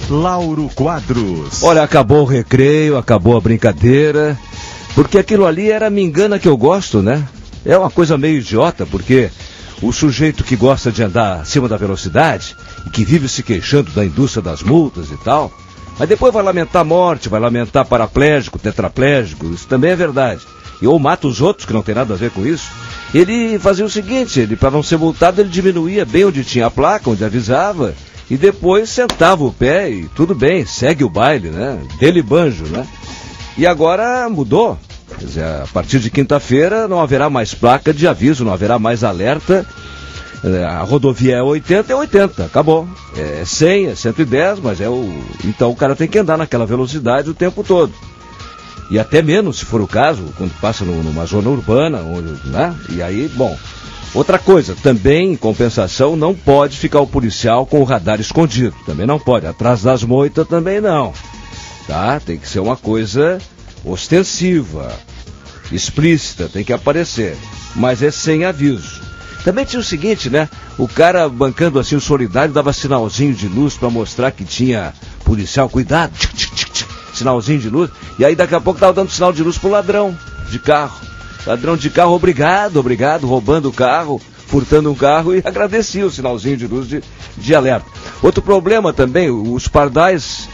Lauro Quadros. Olha, acabou o recreio, acabou a brincadeira, porque aquilo ali era me engana que eu gosto, né? É uma coisa meio idiota, porque o sujeito que gosta de andar acima da velocidade e que vive se queixando da indústria das multas e tal, mas depois vai lamentar morte, vai lamentar paraplégico, tetraplégico, isso também é verdade. E ou mata os outros, que não tem nada a ver com isso. Ele fazia o seguinte, ele para não ser multado, ele diminuía bem onde tinha a placa, onde avisava, e depois sentava o pé e tudo bem, segue o baile, né? Dele banjo, né? E agora mudou. Quer dizer, a partir de quinta-feira não haverá mais placa de aviso, não haverá mais alerta. A rodovia é 80, acabou. É 100, é 110, mas então o cara tem que andar naquela velocidade o tempo todo. E até menos, se for o caso, quando passa numa zona urbana, né? E aí, bom. Outra coisa, também, em compensação, não pode ficar o policial com o radar escondido. Também não pode. Atrás das moitas também não. Tá? Tem que ser uma coisa ostensiva, explícita, tem que aparecer. Mas é sem aviso. Também tinha o seguinte, né? O cara bancando assim o solidário dava sinalzinho de luz para mostrar que tinha policial. Cuidado, sinalzinho de luz. E aí daqui a pouco tava dando sinal de luz pro ladrão de carro. Ladrão de carro, obrigado, roubando o carro, furtando um carro e agradecia o sinalzinho de luz de alerta. Outro problema também, os pardais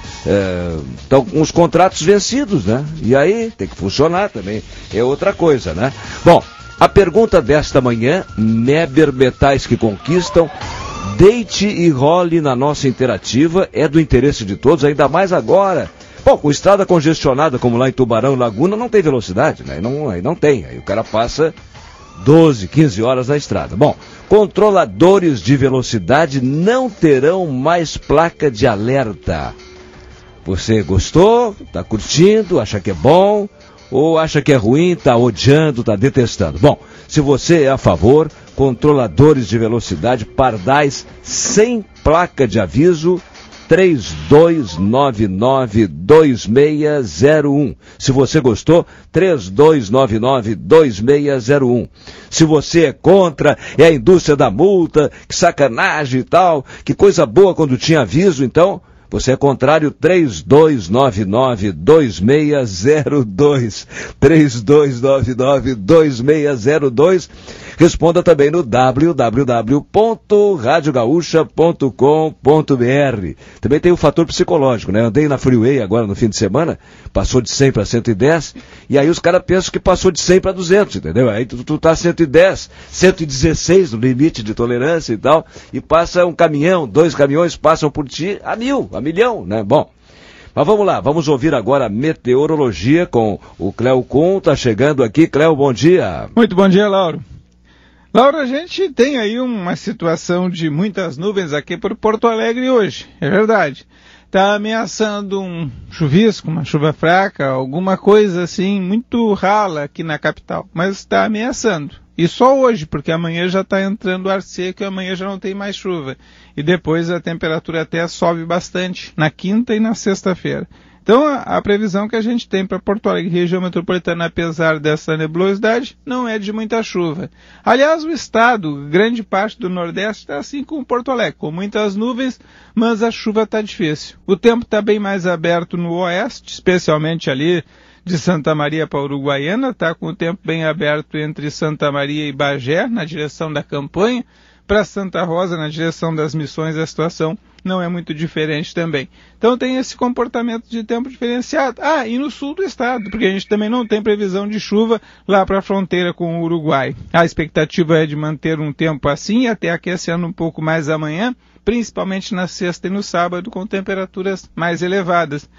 estão com os contratos vencidos, né? E aí tem que funcionar também, é outra coisa, né? Bom, a pergunta desta manhã, Neber Metais que Conquistam, deite e role na nossa interativa, é do interesse de todos, ainda mais agora. Bom, com estrada congestionada como lá em Tubarão, Laguna, não tem velocidade, né? Aí não tem, aí o cara passa 12, 15 horas na estrada. Bom, controladores de velocidade não terão mais placa de alerta. Você gostou, está curtindo, acha que é bom, ou acha que é ruim, está odiando, está detestando? Bom, se você é a favor, controladores de velocidade, pardais sem placa de aviso, 3299-2601. Se você gostou, 3299-2601. Se você é contra, é a indústria da multa, que sacanagem e tal, que coisa boa quando tinha aviso, então você é contrário, 3299-2602. 3299-2602. Responda também no www.radiogaúcha.com.br. Também tem o fator psicológico, né? Andei na Freeway agora no fim de semana, passou de 100 para 110, e aí os caras pensam que passou de 100 para 200, entendeu? Aí tu tá 110, 116 no limite de tolerância e tal, e passa um caminhão, 2 caminhões passam por ti a 1.000, a 1.000.000, né? Bom, mas vamos lá, vamos ouvir agora a meteorologia com o Cléo Kuhn, tá chegando aqui. Cléo, bom dia. Muito bom dia, Lauro. Laura, a gente tem aí uma situação de muitas nuvens aqui por Porto Alegre hoje, é verdade. Está ameaçando um chuvisco, uma chuva fraca, alguma coisa assim muito rala aqui na capital, mas está ameaçando. E só hoje, porque amanhã já está entrando ar seco e amanhã já não tem mais chuva. E depois a temperatura até sobe bastante na quinta e na sexta-feira. Então, a previsão que a gente tem para Porto Alegre, região metropolitana, apesar dessa nebulosidade, não é de muita chuva. Aliás, o estado, grande parte do Nordeste, está assim como Porto Alegre, com muitas nuvens, mas a chuva está difícil. O tempo está bem mais aberto no oeste, especialmente ali de Santa Maria para Uruguaiana, está com o tempo bem aberto entre Santa Maria e Bagé, na direção da campanha. Para Santa Rosa, na direção das Missões, a situação não é muito diferente também. Então tem esse comportamento de tempo diferenciado. E no sul do estado, porque a gente também não tem previsão de chuva lá para a fronteira com o Uruguai. A expectativa é de manter um tempo assim, até aquecendo um pouco mais amanhã, principalmente na sexta e no sábado, com temperaturas mais elevadas.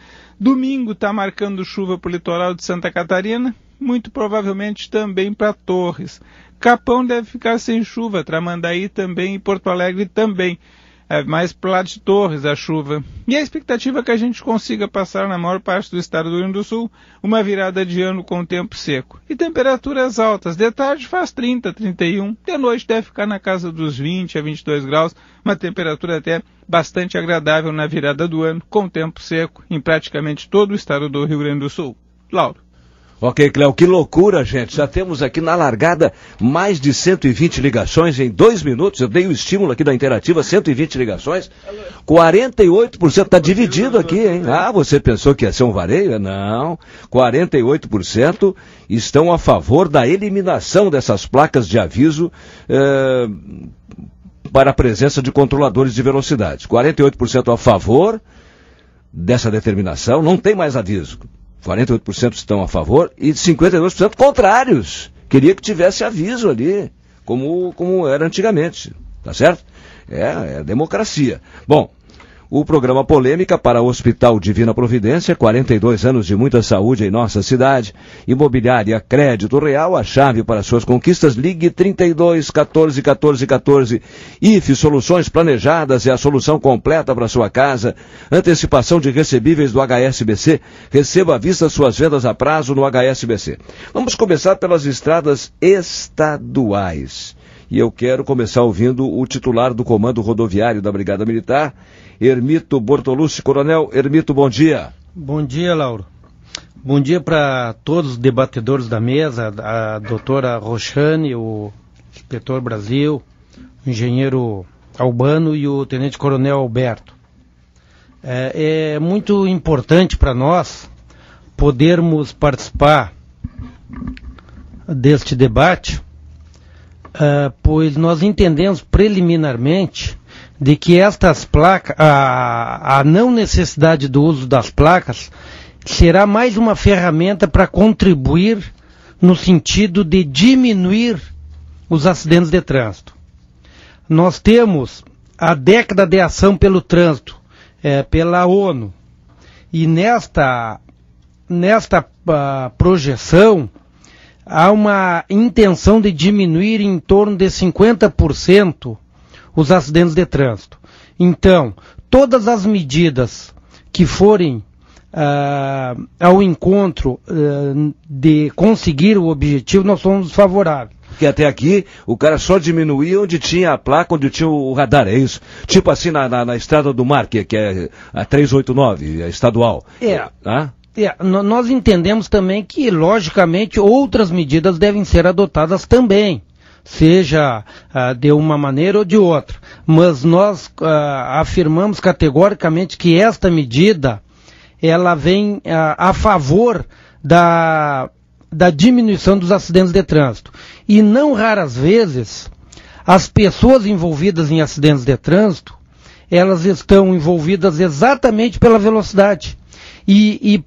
Domingo está marcando chuva para o litoral de Santa Catarina, muito provavelmente também para Torres. Capão deve ficar sem chuva, Tramandaí também e Porto Alegre também. Mais para o lado de Torres a chuva. E a expectativa é que a gente consiga passar na maior parte do estado do Rio Grande do Sul uma virada de ano com tempo seco. E temperaturas altas. De tarde faz 30, 31. De noite deve ficar na casa dos 20 a 22 graus. Uma temperatura até bastante agradável na virada do ano, com tempo seco em praticamente todo o estado do Rio Grande do Sul. Lauro. Ok, Cléo, que loucura, gente. Já temos aqui na largada mais de 120 ligações em 2 minutos. Eu dei o estímulo aqui da Interativa, 120 ligações. 48% está dividido aqui, hein? Ah, você pensou que ia ser um vareio? Não. 48% estão a favor da eliminação dessas placas de aviso para a presença de controladores de velocidade. 48% a favor dessa determinação, não tem mais aviso. 48% estão a favor e 52% contrários. Queria que tivesse aviso ali, como era antigamente, tá certo? É democracia. Bom, o programa Polêmica para o Hospital Divina Providência, 42 anos de muita saúde em nossa cidade. Imobiliária Crédito Real, a chave para suas conquistas, ligue 32 14 14 14. IFE Soluções Planejadas é a solução completa para sua casa. Antecipação de recebíveis do HSBC. Receba à vista suas vendas a prazo no HSBC. Vamos começar pelas estradas estaduais. E eu quero começar ouvindo o titular do Comando Rodoviário da Brigada Militar, Hermito Bortolucci. Coronel Hermito, bom dia. Bom dia, Lauro. Bom dia para todos os debatedores da mesa, a doutora Roxane, o inspetor Brasil, o engenheiro Albano e o tenente-coronel Alberto. É muito importante para nós podermos participar deste debate, pois nós entendemos preliminarmente de que estas placas, a não necessidade do uso das placas, será mais uma ferramenta para contribuir no sentido de diminuir os acidentes de trânsito. Nós temos a década de ação pelo trânsito, pela ONU, e nesta projeção, há uma intenção de diminuir em torno de 50% os acidentes de trânsito. Então, todas as medidas que forem ao encontro de conseguir o objetivo, nós somos favoráveis. Porque até aqui o cara só diminuía onde tinha a placa, onde tinha o radar, é isso? Tipo assim na Estrada do Mar, que é a 389, a estadual. Nós entendemos também que, logicamente, outras medidas devem ser adotadas também, seja de uma maneira ou de outra. Mas nós afirmamos categoricamente que esta medida, ela vem a favor da diminuição dos acidentes de trânsito. E não raras vezes, as pessoas envolvidas em acidentes de trânsito, elas estão envolvidas exatamente pela velocidade. E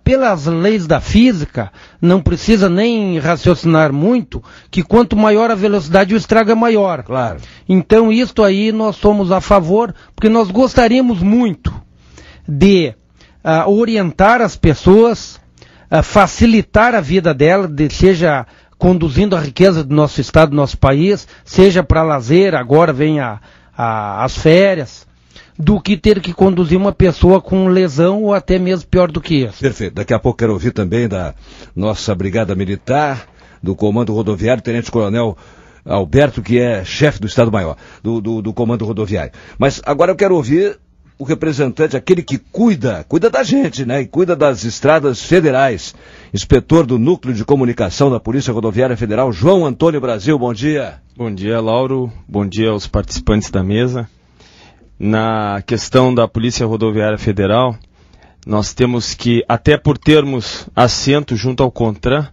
pelas leis da física, não precisa nem raciocinar muito, que quanto maior a velocidade, o estrago é maior. Claro. Então, isto aí nós somos a favor, porque nós gostaríamos muito de orientar as pessoas, facilitar a vida delas, seja conduzindo a riqueza do nosso estado, do nosso país, seja para lazer, agora vem as férias, do que ter que conduzir uma pessoa com lesão ou até mesmo pior do que isso. Perfeito. Daqui a pouco quero ouvir também da nossa Brigada Militar, do Comando Rodoviário, Tenente-Coronel Alberto, que é chefe do Estado-Maior, do Comando Rodoviário. Mas agora eu quero ouvir o representante, aquele que cuida da gente, né? E cuida das estradas federais. Inspetor do Núcleo de Comunicação da Polícia Rodoviária Federal, João Antônio Brasil, bom dia. Bom dia, Lauro. Bom dia aos participantes da mesa. Na questão da Polícia Rodoviária Federal, nós temos que, até por termos assento junto ao CONTRAN,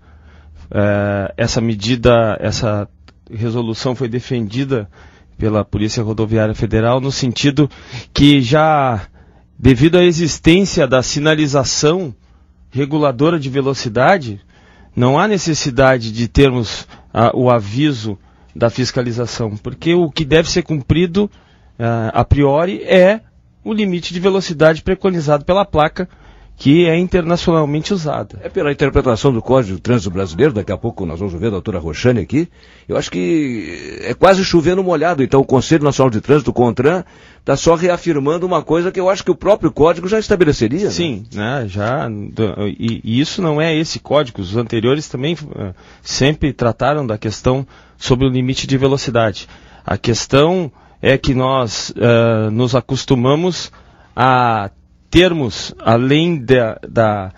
essa medida, essa resolução foi defendida pela Polícia Rodoviária Federal no sentido que já, devido à existência da sinalização reguladora de velocidade, não há necessidade de termos o aviso da fiscalização, porque o que deve ser cumprido a priori é o limite de velocidade preconizado pela placa, que é internacionalmente usada. É pela interpretação do Código de Trânsito Brasileiro, daqui a pouco nós vamos ver a doutora Roxane aqui, eu acho que é quase chovendo molhado, então o Conselho Nacional de Trânsito, o CONTRAN, está só reafirmando uma coisa que eu acho que o próprio Código já estabeleceria. Sim, né, e isso não é esse Código, os anteriores também sempre trataram da questão sobre o limite de velocidade. A questão é que nós nos acostumamos a termos, além da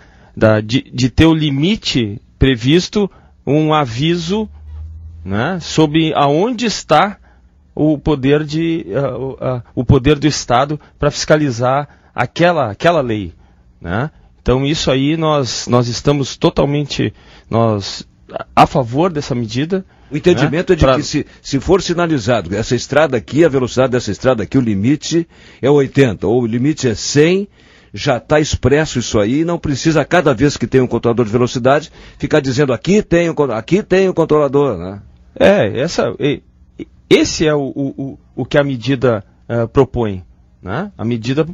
de ter o limite previsto, um aviso, né, sobre aonde está o poder o poder do Estado para fiscalizar aquela lei, né? Então isso aí nós estamos totalmente a favor dessa medida. O entendimento, né, é de que se for sinalizado essa estrada aqui, a velocidade dessa estrada aqui, o limite é 80, ou o limite é 100, já está expresso isso aí, não precisa, cada vez que tem um controlador de velocidade, ficar dizendo aqui tem um controlador, né? Esse é o que a medida propõe, né? A medida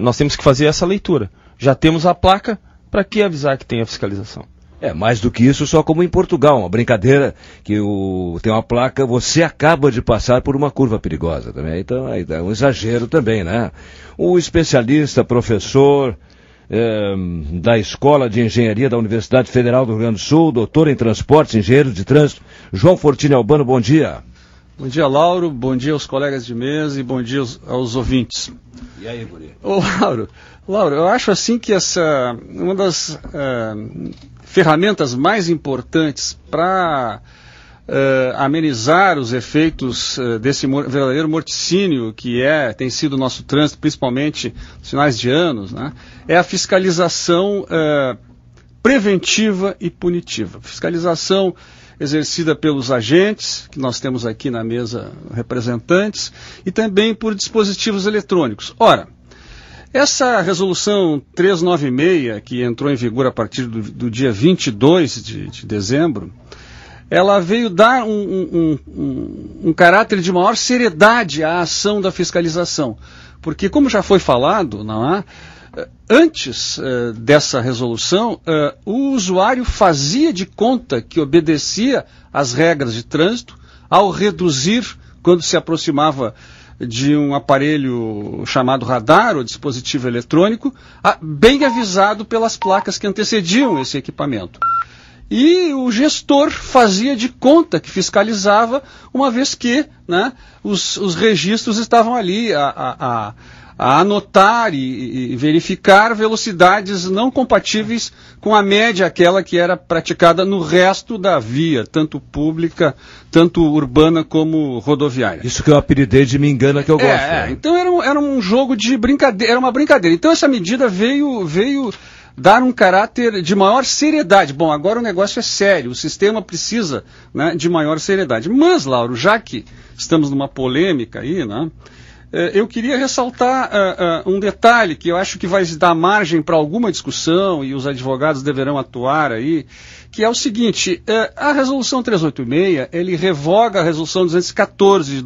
nós temos que fazer essa leitura. Já temos a placa, para que avisar que tem a fiscalização? Mais do que isso, só como em Portugal, uma brincadeira que tem uma placa, você acaba de passar por uma curva perigosa também, então é um exagero também, né? O especialista, professor da Escola de Engenharia da Universidade Federal do Rio Grande do Sul, doutor em transportes, engenheiro de trânsito, João Fortini Albano, bom dia. Bom dia, Lauro, bom dia aos colegas de mesa e bom dia aos ouvintes. E aí, guri? Ô, Lauro, eu acho assim que uma das ferramentas mais importantes para amenizar os efeitos desse verdadeiro morticínio que tem sido o nosso trânsito, principalmente nos finais de anos, né, é a fiscalização preventiva e punitiva. Fiscalização exercida pelos agentes, que nós temos aqui na mesa representantes, e também por dispositivos eletrônicos. Ora, essa resolução 396, que entrou em vigor a partir do dia 22 de dezembro, ela veio dar um caráter de maior seriedade à ação da fiscalização. Porque, como já foi falado, antes dessa resolução, o usuário fazia de conta que obedecia às regras de trânsito ao reduzir, quando se aproximava de um aparelho chamado radar ou dispositivo eletrônico, bem avisado pelas placas que antecediam esse equipamento. E o gestor fazia de conta que fiscalizava, uma vez que, né, os registros estavam ali a anotar e verificar velocidades não compatíveis com a média, aquela que era praticada no resto da via, tanto pública, tanto urbana como rodoviária. Isso que eu apelidei de me engana que eu gosto. Né? Então era um jogo de brincadeira, era uma brincadeira. Então essa medida veio dar um caráter de maior seriedade. Bom, agora o negócio é sério, o sistema precisa, né, de maior seriedade. Mas, Lauro, já que estamos numa polêmica aí, né, eu queria ressaltar um detalhe que eu acho que vai dar margem para alguma discussão e os advogados deverão atuar aí, que é o seguinte: a resolução 386, ele revoga a resolução 214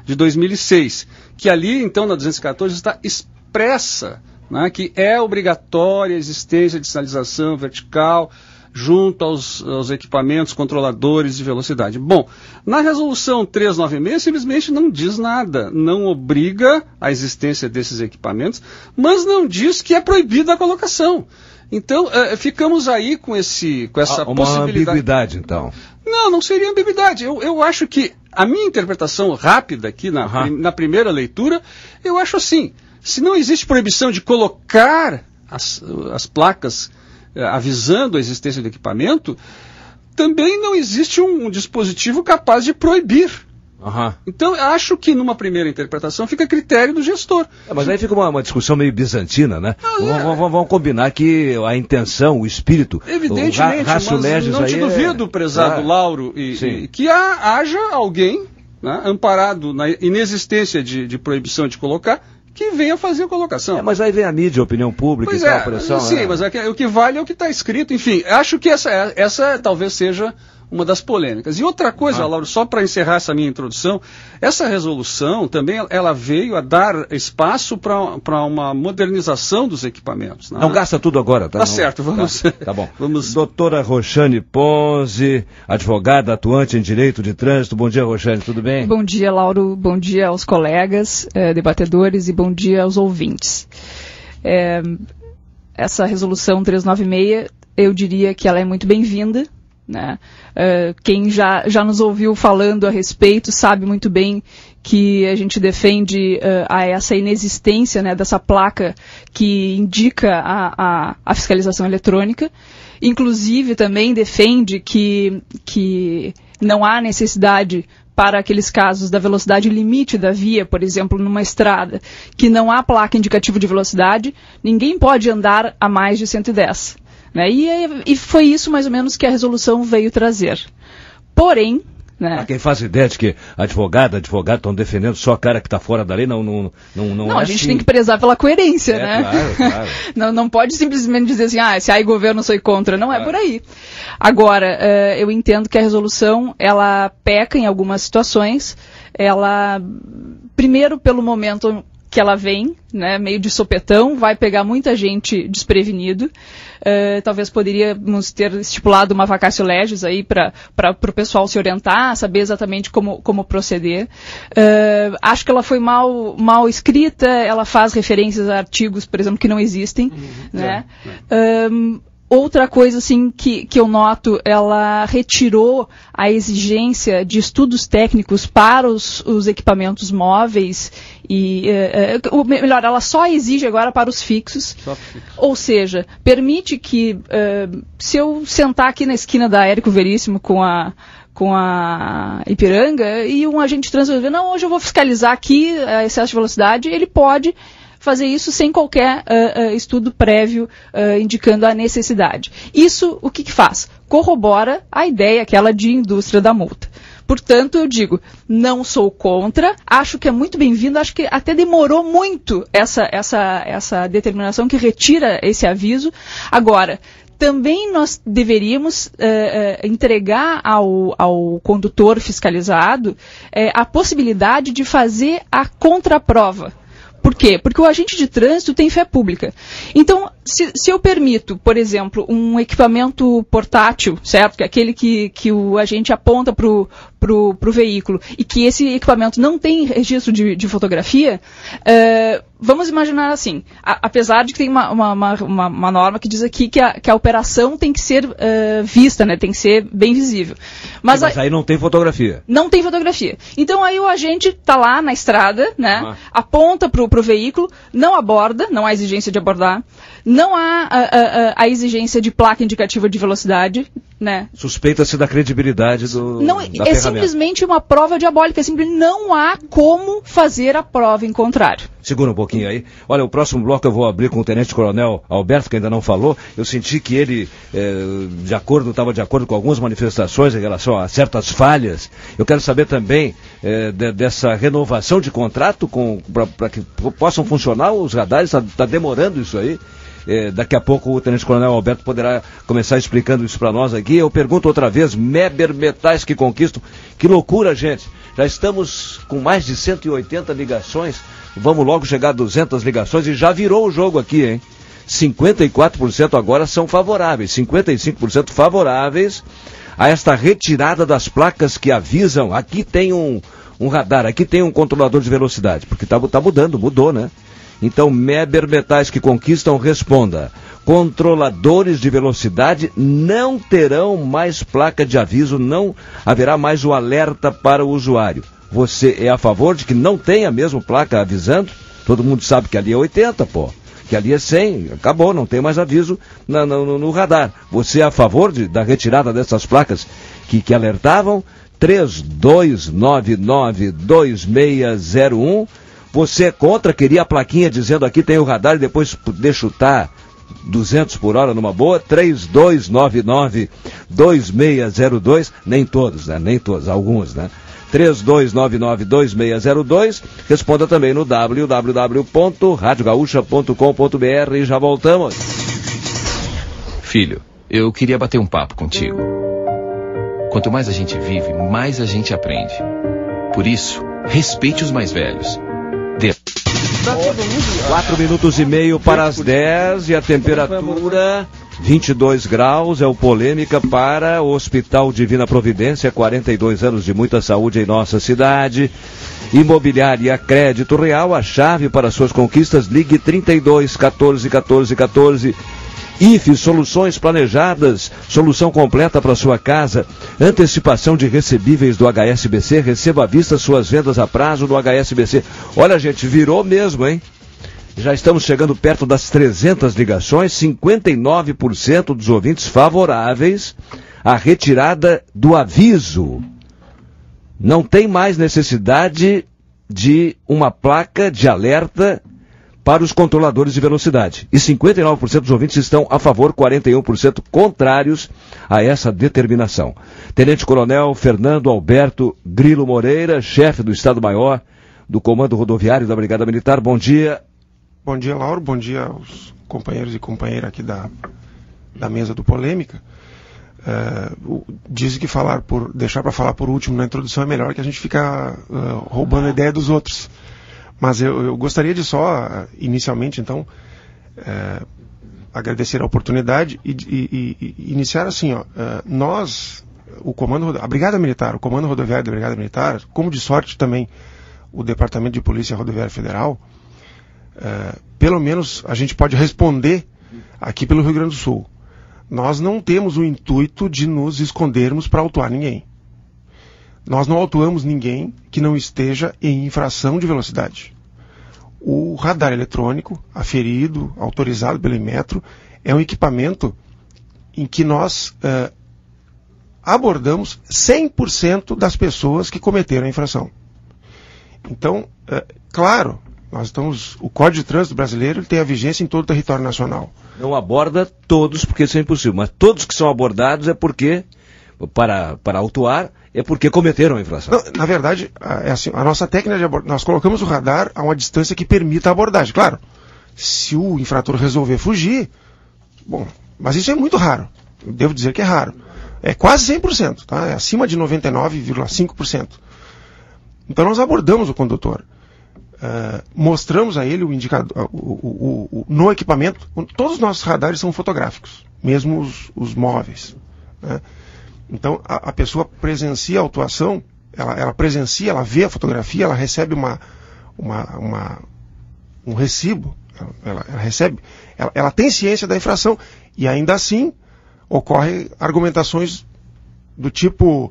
de 2006, que ali, então, na 214 está expressa, né, que é obrigatória a existência de sinalização vertical junto aos equipamentos controladores de velocidade. Bom, na resolução 396 simplesmente não diz nada, não obriga a existência desses equipamentos, mas não diz que é proibida a colocação. Então, ficamos aí com essa possibilidade. Uma ambiguidade, então. Não seria ambiguidade. Eu acho que a minha interpretação rápida aqui na primeira leitura, eu acho assim: se não existe proibição de colocar as placas avisando a existência do equipamento, também não existe um dispositivo capaz de proibir. Então, acho que numa primeira interpretação fica a critério do gestor. Mas aí fica uma discussão meio bizantina, né? Vamos combinar que a intenção, o espírito, evidentemente, mas não te duvido, prezado Lauro, que haja alguém, né, amparado na inexistência de proibição de colocar, que venha fazer a colocação. Mas aí vem a mídia, a opinião pública e tal, a pressão. Sim, mas o que vale é o que está escrito. Enfim, acho que essa talvez seja uma das polêmicas. E outra coisa, Lauro, só para encerrar essa minha introdução, essa resolução também ela veio a dar espaço para uma modernização dos equipamentos. Não gasta tudo agora, tá? Tá certo, vamos. Tá bom. Doutora Roxane Ponzi, advogada atuante em direito de trânsito. Bom dia, Roxane, tudo bem? Bom dia, Lauro. Bom dia aos colegas debatedores e bom dia aos ouvintes. Essa resolução 396, eu diria que ela é muito bem-vinda. né? Quem já nos ouviu falando a respeito sabe muito bem que a gente defende essa inexistência, né, dessa placa que indica a fiscalização eletrônica. Inclusive também defende que não há necessidade para aqueles casos da velocidade limite da via, por exemplo, numa estrada, que não há placa indicativa de velocidade, ninguém pode andar a mais de 110. Né? E foi isso mais ou menos que a resolução veio trazer. Porém, né? Há quem faz ideia de que advogado estão defendendo só a cara que está fora da lei, não é a gente assim. tem que prezar pela coerência, né? Claro. Não pode simplesmente dizer assim, se há governo, sou contra. Não é por aí. Agora, eu entendo que a resolução, ela peca em algumas situações. Ela, primeiro, pelo momento que ela vem, né, meio de sopetão, vai pegar muita gente desprevenido. Talvez poderíamos ter estipulado uma vacatio legis aí para o pessoal se orientar, saber exatamente como proceder. Acho que ela foi mal escrita, ela faz referências a artigos, por exemplo, que não existem, né? Outra coisa, assim, que eu noto, ela retirou a exigência de estudos técnicos para os equipamentos móveis melhor, ela só exige agora para os fixos. Ou seja, permite que, se eu sentar aqui na esquina da Érico Veríssimo com a Ipiranga e um agente de trânsito dizer, não, hoje eu vou fiscalizar aqui excesso de velocidade, ele pode fazer isso sem qualquer estudo prévio indicando a necessidade. Isso o que faz? Corrobora a ideia aquela de indústria da multa. Portanto, eu digo, não sou contra, acho que é muito bem-vindo, acho que até demorou muito essa determinação que retira esse aviso. Agora, também nós deveríamos entregar ao condutor fiscalizado a possibilidade de fazer a contraprova. Por quê? Porque o agente de trânsito tem fé pública. Então, se eu permito, por exemplo, um equipamento portátil, certo? Que é aquele que o agente aponta para o veículo e que esse equipamento não tem registro de fotografia, vamos imaginar assim, apesar de que tem uma norma que diz aqui que a operação tem que ser vista, né? Tem que ser bem visível. Mas aí não tem fotografia. Não tem fotografia. Então aí o agente está lá na estrada, né? Aponta para o veículo, não aborda, não há exigência de abordar, não há a exigência de placa indicativa de velocidade, né? Suspeita-se da credibilidade da ferramenta. Simplesmente uma prova diabólica, simplesmente não há como fazer a prova em contrário. Segura um pouquinho aí. Olha, o próximo bloco eu vou abrir com o Tenente Coronel Alberto, que ainda não falou. Eu senti que ele estava de acordo com algumas manifestações em relação a certas falhas. Eu quero saber também dessa renovação de contrato para que possam funcionar os radares. Está demorando isso aí. Daqui a pouco o Tenente Coronel Alberto poderá começar explicando isso para nós aqui. Eu pergunto outra vez, Meber Metais que conquistam. Que loucura, gente. Já estamos com mais de 180 ligações. Vamos logo chegar a 200 ligações e já virou o jogo aqui, hein? 54% agora são favoráveis, 55% favoráveis a esta retirada das placas que avisam. Aqui tem um radar, aqui tem um controlador de velocidade, porque tá mudou, né? Então, Meber Metais que conquistam, responda. Controladores de velocidade não terão mais placa de aviso, não haverá mais o alerta para o usuário. Você é a favor de que não tenha mesmo placa avisando? Todo mundo sabe que ali é 80, pô. Que ali é 100, acabou, não tem mais aviso no radar. Você é a favor da retirada dessas placas que alertavam? 3299-2601. Você é contra, queria a plaquinha dizendo aqui tem o radar e depois poder chutar 200 por hora numa boa? 3299-2602. Nem todos, né? Nem todos, alguns, né? 3299-2602. Responda também no www.radiogaúcha.com.br e já voltamos. Filho, eu queria bater um papo contigo. Quanto mais a gente vive, mais a gente aprende. Por isso, respeite os mais velhos. 4 minutos e meio para as 10 e a temperatura 22 graus. É o Polêmica para o Hospital Divina Providência, 42 anos de muita saúde em nossa cidade. Imobiliária Crédito Real, a chave para suas conquistas. Ligue 32 14 14 14 IFE, soluções planejadas, solução completa para sua casa, antecipação de recebíveis do HSBC, receba à vista suas vendas a prazo do HSBC. Olha, gente, virou mesmo, hein? Já estamos chegando perto das 300 ligações, 59% dos ouvintes favoráveis à retirada do aviso. Não tem mais necessidade de uma placa de alerta para os controladores de velocidade. E 59% dos ouvintes estão a favor, 41% contrários a essa determinação. Tenente Coronel Fernando Alberto Grilo Moreira, chefe do Estado-Maior do Comando Rodoviário da Brigada Militar. Bom dia. Bom dia, Lauro. Bom dia aos companheiros e companheiras aqui da mesa do Polêmica. Dizem que deixar para falar por último na introdução é melhor, que a gente fica roubando a ideia dos outros. Mas eu gostaria de só, inicialmente, então, agradecer a oportunidade e iniciar assim, nós, a Brigada Militar, o Comando Rodoviário da Brigada Militar, como de sorte também o Departamento de Polícia Rodoviária Federal, pelo menos a gente pode responder aqui pelo Rio Grande do Sul. Nós não temos o intuito de nos escondermos para autuar ninguém. Nós não autuamos ninguém que não esteja em infração de velocidade. O radar eletrônico, aferido, autorizado pelo Inmetro, é um equipamento em que nós abordamos 100% das pessoas que cometeram a infração. Então, claro, o Código de Trânsito brasileiro tem a vigência em todo o território nacional. Não aborda todos, porque isso é impossível, mas todos que são abordados é porque, para autuar, é porque cometeram a infração. Não, na verdade, é assim, a nossa técnica de abordagem, nós colocamos o radar a uma distância que permita a abordagem. Claro, se o infrator resolver fugir, bom, mas isso é muito raro. Eu devo dizer que é raro. É quase 100%, tá? É acima de 99,5%. Então nós abordamos o condutor. Mostramos a ele o indicador, no equipamento. Todos os nossos radares são fotográficos, mesmo os móveis, né? Então a pessoa presencia a autuação, ela presencia, ela vê a fotografia, ela recebe um recibo, ela recebe, ela tem ciência da infração, e ainda assim ocorrem argumentações do tipo: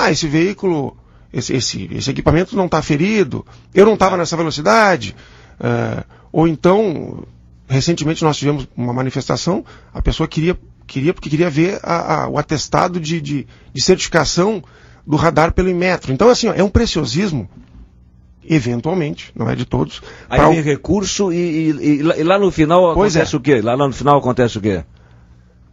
esse veículo, esse equipamento não está ferido, eu não estava nessa velocidade. Ou então, recentemente nós tivemos uma manifestação, a pessoa queria porque queria ver o atestado de certificação do radar pelo Inmetro. Então, assim, é um preciosismo, eventualmente, não é de todos. Aí vem recurso e lá no final acontece o quê? Lá no final acontece o quê?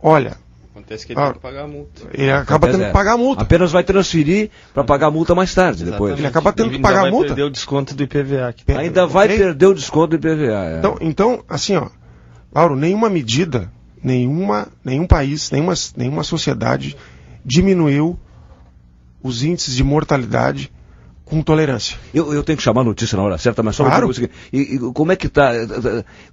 Olha, acontece que ele tem que pagar a multa. Ele acaba tendo que pagar a multa. Apenas vai transferir para pagar a multa mais tarde. Depois. Ele acaba tendo que pagar a multa. Vai perder o desconto do IPVA. Ainda vai perder o desconto do IPVA. Então, assim, Lauro, nenhuma medida, nenhum país, nenhuma sociedade diminuiu os índices de mortalidade com tolerância. Eu tenho que chamar a notícia na hora certa, mas só claro. E como é que está?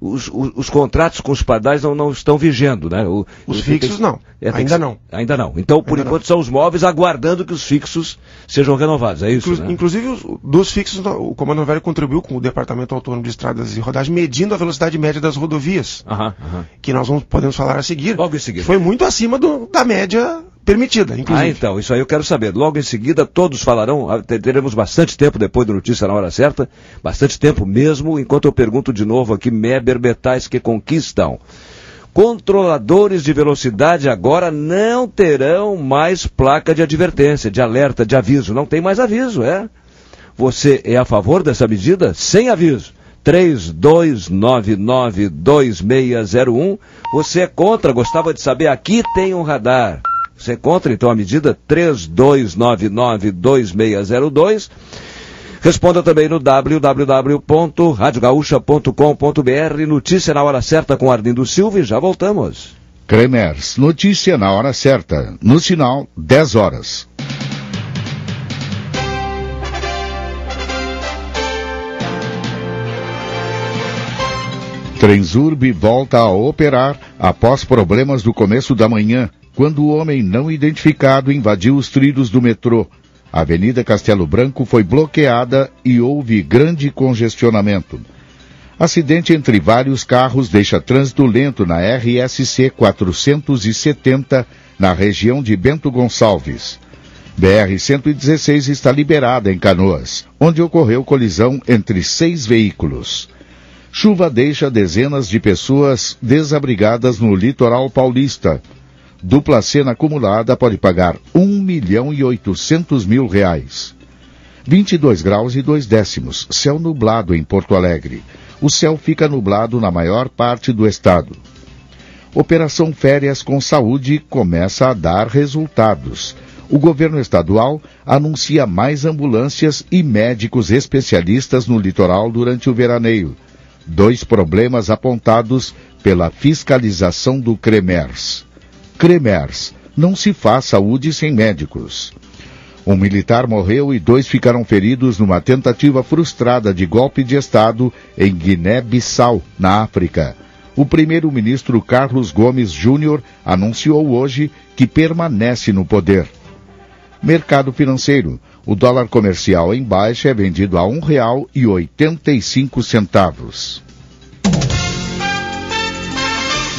Os contratos com os pardais não estão vigendo, né? Os fixos não. Ainda não. Ainda não. Então, por enquanto, são os móveis aguardando que os fixos sejam renovados, é isso? Né? Inclusive, dos fixos, o Comando Rodoviário contribuiu com o Departamento Autônomo de Estradas e Rodagem, medindo a velocidade média das rodovias, que nós podemos falar a seguir. Logo em seguida. Foi muito acima da média permitida, inclusive. Então, isso aí eu quero saber. Logo em seguida, todos falarão, teremos bastante tempo depois da notícia na hora certa, bastante tempo mesmo, enquanto eu pergunto de novo aqui, Meber Betais que conquistam. Controladores de velocidade agora não terão mais placa de advertência, de alerta, de aviso. Não tem mais aviso, Você é a favor dessa medida? Sem aviso. 32992601. Você é contra? Gostava de saber? Aqui tem um radar. Você é contra, então, a medida? 32992602. Responda também no www.radiogaúcha.com.br. Notícia na hora certa com Arlindo Silva e já voltamos. Cremers, notícia na hora certa. No sinal, 10 horas. Transurb volta a operar após problemas do começo da manhã, quando o homem não identificado invadiu os trilhos do metrô. A Avenida Castelo Branco foi bloqueada e houve grande congestionamento. Acidente entre vários carros deixa trânsito lento na RSC 470, na região de Bento Gonçalves. BR-116 está liberada em Canoas, onde ocorreu colisão entre 6 veículos. Chuva deixa dezenas de pessoas desabrigadas no litoral paulista. Dupla cena acumulada pode pagar R$1.800.000. 22 graus e 2 décimos, céu nublado em Porto Alegre. O céu fica nublado na maior parte do estado. Operação Férias com Saúde começa a dar resultados. O governo estadual anuncia mais ambulâncias e médicos especialistas no litoral durante o veraneio. 2 problemas apontados pela fiscalização do CREMERS. CREMERS, não se faz saúde sem médicos. Um militar morreu e 2 ficaram feridos numa tentativa frustrada de golpe de Estado em Guiné-Bissau, na África. O primeiro-ministro Carlos Gomes Júnior anunciou hoje que permanece no poder. Mercado financeiro. O dólar comercial em baixa é vendido a R$1,85.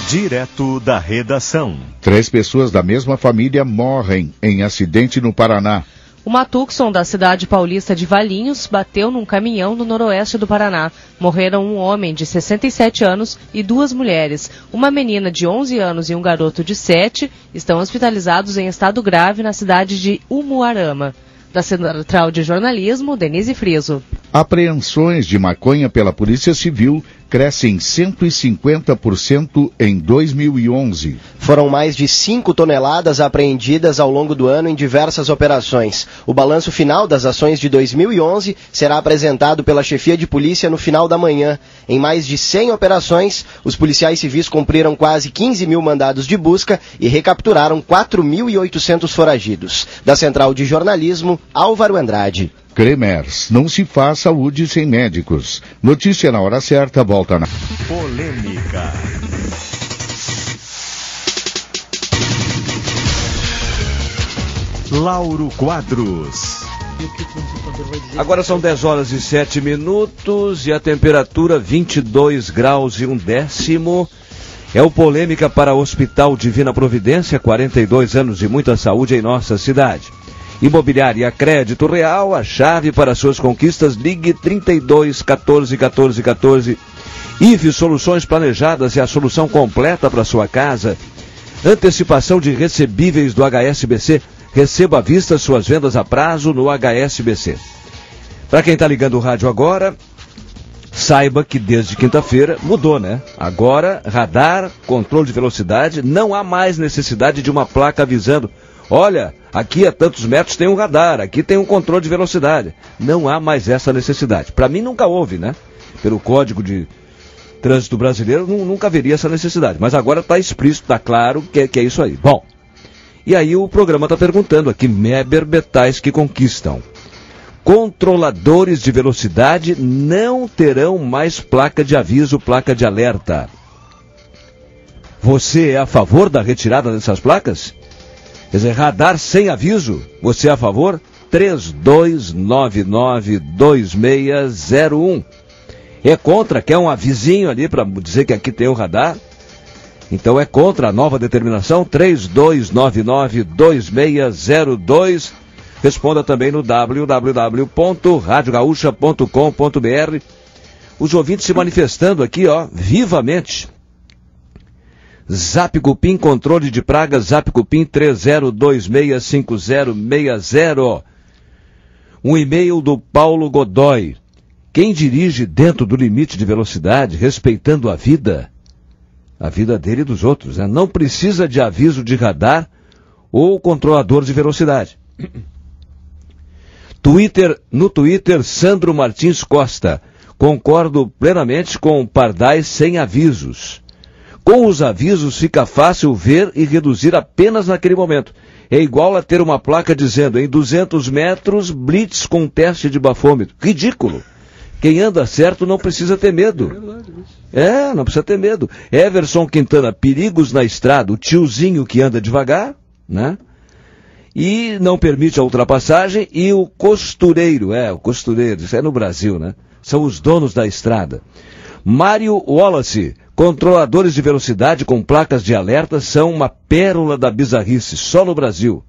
Direto da redação. 3 pessoas da mesma família morrem em acidente no Paraná. Uma Tucson da cidade paulista de Valinhos bateu num caminhão no noroeste do Paraná. Morreram um homem de 67 anos e 2 mulheres. Uma menina de 11 anos e um garoto de 7 estão hospitalizados em estado grave na cidade de Umuarama. Da Central de Jornalismo, Denise Friso. Apreensões de maconha pela Polícia Civil crescem 150% em 2011. Foram mais de 5 toneladas apreendidas ao longo do ano em diversas operações. O balanço final das ações de 2011 será apresentado pela chefia de polícia no final da manhã. Em mais de 100 operações, os policiais civis cumpriram quase 15 mil mandados de busca e recapturaram 4.800 foragidos. Da Central de Jornalismo, Álvaro Andrade. CREMERS, não se faz saúde sem médicos. Notícia na hora certa, volta na... Polêmica. Lauro Quadros. Agora são 10 horas e 7 minutos e a temperatura 22 graus e 1 décimo. É o Polêmica para Hospital Divina Providência, 42 anos e muita saúde em nossa cidade. Imobiliária Crédito Real, a chave para suas conquistas, ligue 32 14 14 14. IVE Soluções Planejadas é a solução completa para sua casa. Antecipação de recebíveis do HSBC, receba à vista suas vendas a prazo no HSBC. Para quem está ligando o rádio agora, saiba que desde quinta-feira mudou, né? Agora, radar, controle de velocidade, não há mais necessidade de uma placa avisando: olha, aqui a tantos metros tem um radar, aqui tem um controle de velocidade. Não há mais essa necessidade. Para mim nunca houve, né? Pelo Código de Trânsito Brasileiro nunca haveria essa necessidade. Mas agora está explícito, está claro que é isso aí. Bom, e aí o programa está perguntando aqui, Meber Metais que conquistam. Controladores de velocidade não terão mais placa de aviso, placa de alerta. Você é a favor da retirada dessas placas? Quer dizer, radar sem aviso, você é a favor? 3299-2601. É contra, quer um avisinho ali para dizer que aqui tem um radar? Então é contra a nova determinação, 3299-2602. Responda também no www.radiogaúcha.com.br. Os ouvintes se manifestando aqui, ó, vivamente. Zap Cupim, controle de pragas, Zap Cupim 30265060. Um e-mail do Paulo Godoy. Quem dirige dentro do limite de velocidade, respeitando a vida dele e dos outros, né? Não precisa de aviso de radar ou controlador de velocidade. No Twitter, Sandro Martins Costa. Concordo plenamente com pardais sem avisos. Com os avisos fica fácil ver e reduzir apenas naquele momento. É igual a ter uma placa dizendo em 200 metros, blitz com teste de bafômetro. Ridículo. Quem anda certo não precisa ter medo. Não precisa ter medo. Everson Quintana, perigos na estrada, o tiozinho que anda devagar, né? E não permite a ultrapassagem, e o costureiro, isso é no Brasil, né? São os donos da estrada. Mário Wallace, controladores de velocidade com placas de alerta são uma pérola da bizarrice, só no Brasil.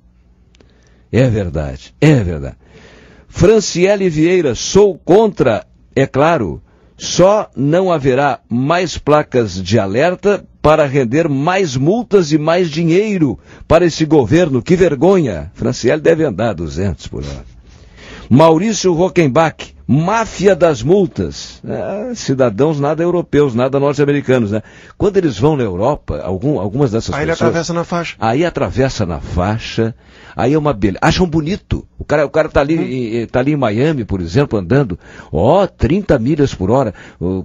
É verdade, é verdade. Franciele Vieira, sou contra, é claro, só não haverá mais placas de alerta para render mais multas e mais dinheiro para esse governo, que vergonha. Franciele deve andar 200 por hora. Maurício Rockenbach, máfia das multas. Cidadãos nada europeus, nada norte-americanos, né? Quando eles vão na Europa, algumas dessas pessoas... Aí ele atravessa na faixa. Aí atravessa na faixa, aí é uma beleza. Acham bonito. O cara tá ali em Miami, por exemplo, andando, 30 milhas por hora,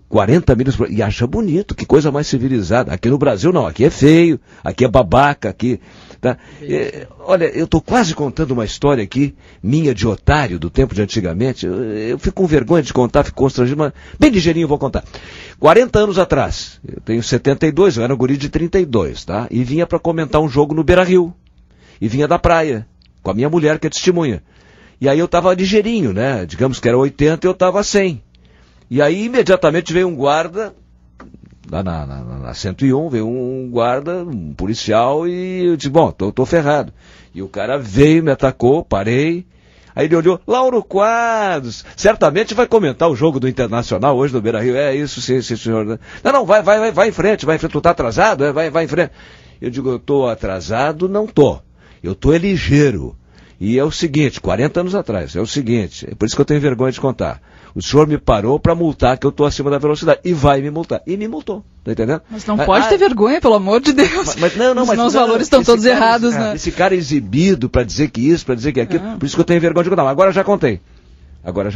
40 milhas por hora, e acha bonito, que coisa mais civilizada. Aqui no Brasil não, aqui é feio, aqui é babaca, aqui... Tá? Olha, eu estou quase contando uma história aqui, minha de otário, do tempo de antigamente. Eu fico com vergonha de contar, fico constrangido, mas bem ligeirinho eu vou contar. 40 anos atrás, eu tenho 72, eu era um guri de 32, tá? E vinha para comentar um jogo no Beira-Rio. E vinha da praia, com a minha mulher, que é testemunha. E aí eu estava ligeirinho, né? Digamos que era 80 e eu estava 100. E aí imediatamente veio um guarda... Lá na 101, veio um guarda, um policial, e eu disse, bom, tô ferrado. E o cara veio, me atacou, parei, aí ele olhou, Lauro Quadros, certamente vai comentar o jogo do Internacional hoje no Beira-Rio. É isso, sim, senhor. Não, vai em frente, tu tá atrasado? Vai em frente. Eu digo, eu tô atrasado? Não tô. Eu tô ligeiro. E é o seguinte, 40 anos atrás, é o seguinte, é por isso que eu tenho vergonha de contar. O senhor me parou para multar que eu estou acima da velocidade. E vai me multar. E me multou. Tá entendendo? Mas não pode ter vergonha, pelo amor de Deus. Mas os valores estão todos errados, né? Esse cara é exibido para dizer que isso, para dizer que aquilo. Por isso que eu tenho vergonha de contar. Mas agora já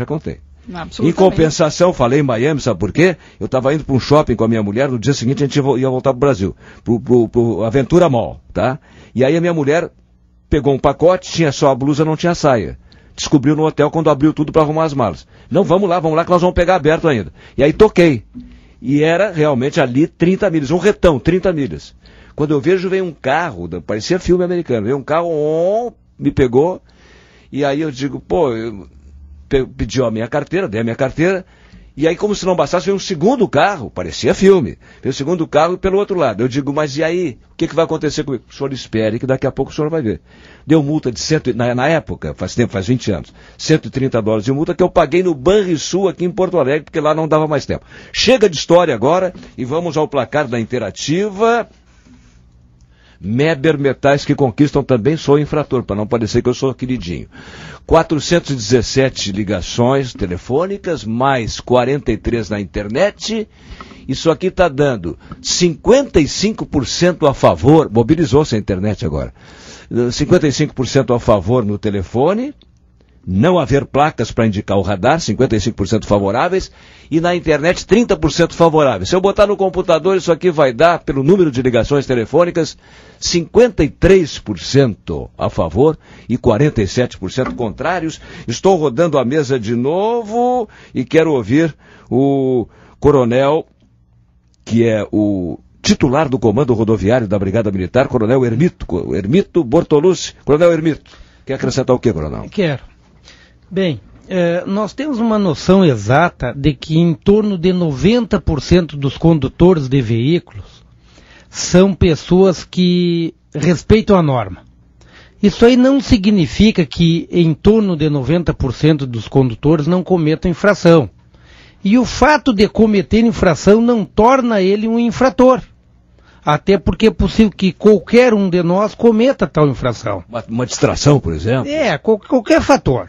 contei. Em compensação, falei em Miami, sabe por quê? Eu estava indo para um shopping com a minha mulher, no dia seguinte a gente ia voltar para o Brasil. Pro Aventura Mall, tá? E aí a minha mulher pegou um pacote, tinha só a blusa, não tinha saia. Descobriu no hotel quando abriu tudo para arrumar as malas. Não, vamos lá que nós vamos pegar aberto ainda. E aí toquei. E era realmente ali 30 milhas, um retão, 30 milhas. Quando eu vejo, veio um carro, parecia filme americano, veio um carro, me pegou, e aí eu digo, pediu a minha carteira, dei a minha carteira, e aí como se não bastasse, veio um segundo carro, parecia filme, veio o segundo carro pelo outro lado. Eu digo, mas e aí, o que vai acontecer comigo? O senhor espere que daqui a pouco o senhor vai ver. Deu multa de na época, faz 20 anos, $130 de multa que eu paguei no Banrisul aqui em Porto Alegre, porque lá não dava mais tempo. Chega de história agora e vamos ao placar da Interativa. Meber Metais que Conquistam também sou infrator, para não parecer que eu sou queridinho. 417 ligações telefônicas, mais 43 na internet. Isso aqui está dando 55% a favor, mobilizou-se a internet agora, 55% a favor no telefone, não haver placas para indicar o radar, 55% favoráveis, e na internet 30% favoráveis. Se eu botar no computador, isso aqui vai dar, pelo número de ligações telefônicas, 53% a favor e 47% contrários. Estou rodando a mesa de novo e quero ouvir o coronel, que é o titular do Comando Rodoviário da Brigada Militar, Coronel Hermito Bortolucci. Coronel Hermito, quer acrescentar o que, coronel? Quero. Bem, nós temos uma noção exata de que em torno de 90% dos condutores de veículos são pessoas que respeitam a norma. Isso aí não significa que em torno de 90% dos condutores não cometam infração. E o fato de cometer infração não torna ele um infrator. Até porque é possível que qualquer um de nós cometa tal infração. Uma distração, por exemplo? Qualquer fator.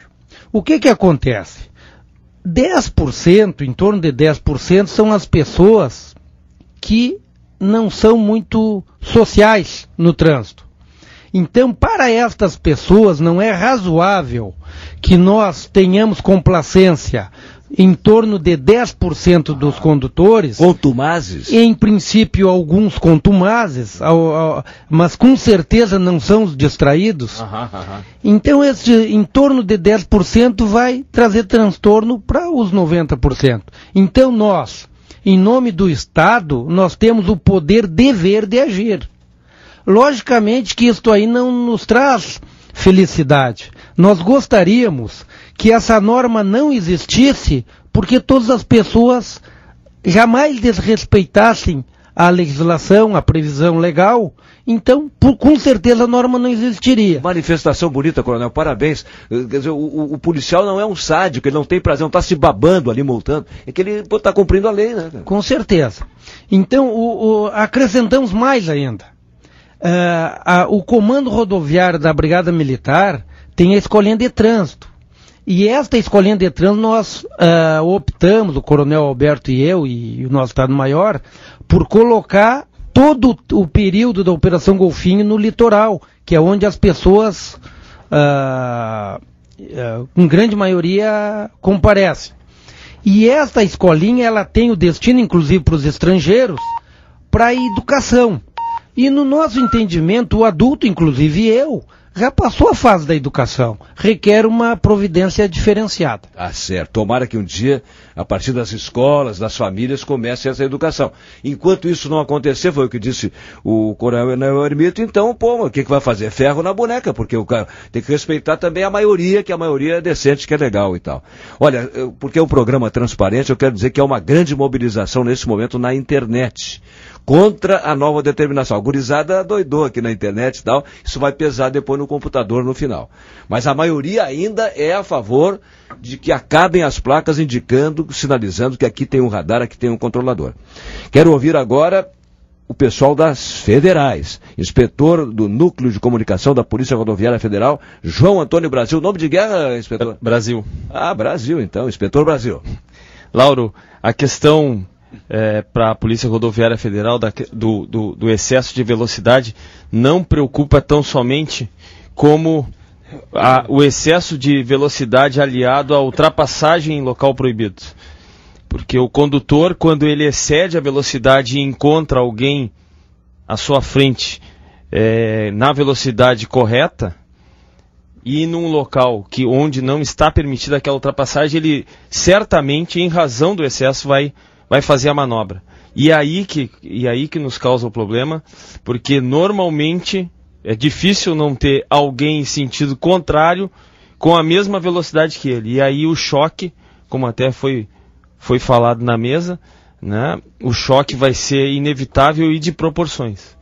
O que acontece? 10%, em torno de 10%, são as pessoas que não são muito sociais no trânsito. Então, para estas pessoas, não é razoável que nós tenhamos complacência em torno de 10% dos condutores. Contumazes? Em princípio, alguns contumazes, mas com certeza não são os distraídos. Então, em torno de 10% vai trazer transtorno para os 90%. Então, nós, em nome do Estado, nós temos o poder dever de agir. Logicamente que isto aí não nos traz felicidade. Nós gostaríamos que essa norma não existisse porque todas as pessoas jamais desrespeitassem a legislação, a previsão legal, então, com certeza, a norma não existiria. Manifestação bonita, coronel, parabéns. Quer dizer, o policial não é um sádico, ele não tem prazer, não está se babando ali, multando, é que ele está cumprindo a lei, né? Com certeza. Então, acrescentamos mais ainda. O Comando Rodoviário da Brigada Militar tem a escolinha de trânsito. E esta escolinha de trânsito nós optamos, o Coronel Alberto e eu, e o nosso Estado-Maior, por colocar todo o período da Operação Golfinho no litoral, que é onde as pessoas, com grande maioria, comparecem. E esta escolinha, ela tem o destino, inclusive para os estrangeiros, para a educação. E no nosso entendimento, o adulto, inclusive eu, já passou a fase da educação, requer uma providência diferenciada. Ah, certo. Tomara que um dia, a partir das escolas, das famílias, comece essa educação. Enquanto isso não acontecer, foi o que disse o coronel Hermito, então, pô, o que vai fazer? Ferro na boneca, porque o cara tem que respeitar também a maioria, que a maioria é decente, que é legal e tal. Olha, porque é um programa transparente, eu quero dizer que é uma grande mobilização nesse momento na internet. Contra a nova determinação. A gurizada doidou aqui na internet e tal, isso vai pesar depois no computador no final. Mas a maioria ainda é a favor de que acabem as placas indicando, sinalizando que aqui tem um radar, aqui tem um controlador. Quero ouvir agora o pessoal das federais. Inspetor do Núcleo de Comunicação da Polícia Rodoviária Federal, João Antônio Brasil. Nome de guerra, inspetor? Brasil. Ah, Brasil então, inspetor Brasil. Lauro, a questão... para a Polícia Rodoviária Federal do excesso de velocidade não preocupa tão somente como o excesso de velocidade aliado à ultrapassagem em local proibido. Porque o condutor, quando ele excede a velocidade e encontra alguém à sua frente na velocidade correta e num local onde não está permitida aquela ultrapassagem, ele certamente, em razão do excesso, vai fazer a manobra. E aí que nos causa o problema, porque normalmente é difícil não ter alguém em sentido contrário com a mesma velocidade que ele. E aí o choque, como até foi falado na mesa, né, o choque vai ser inevitável e de proporções.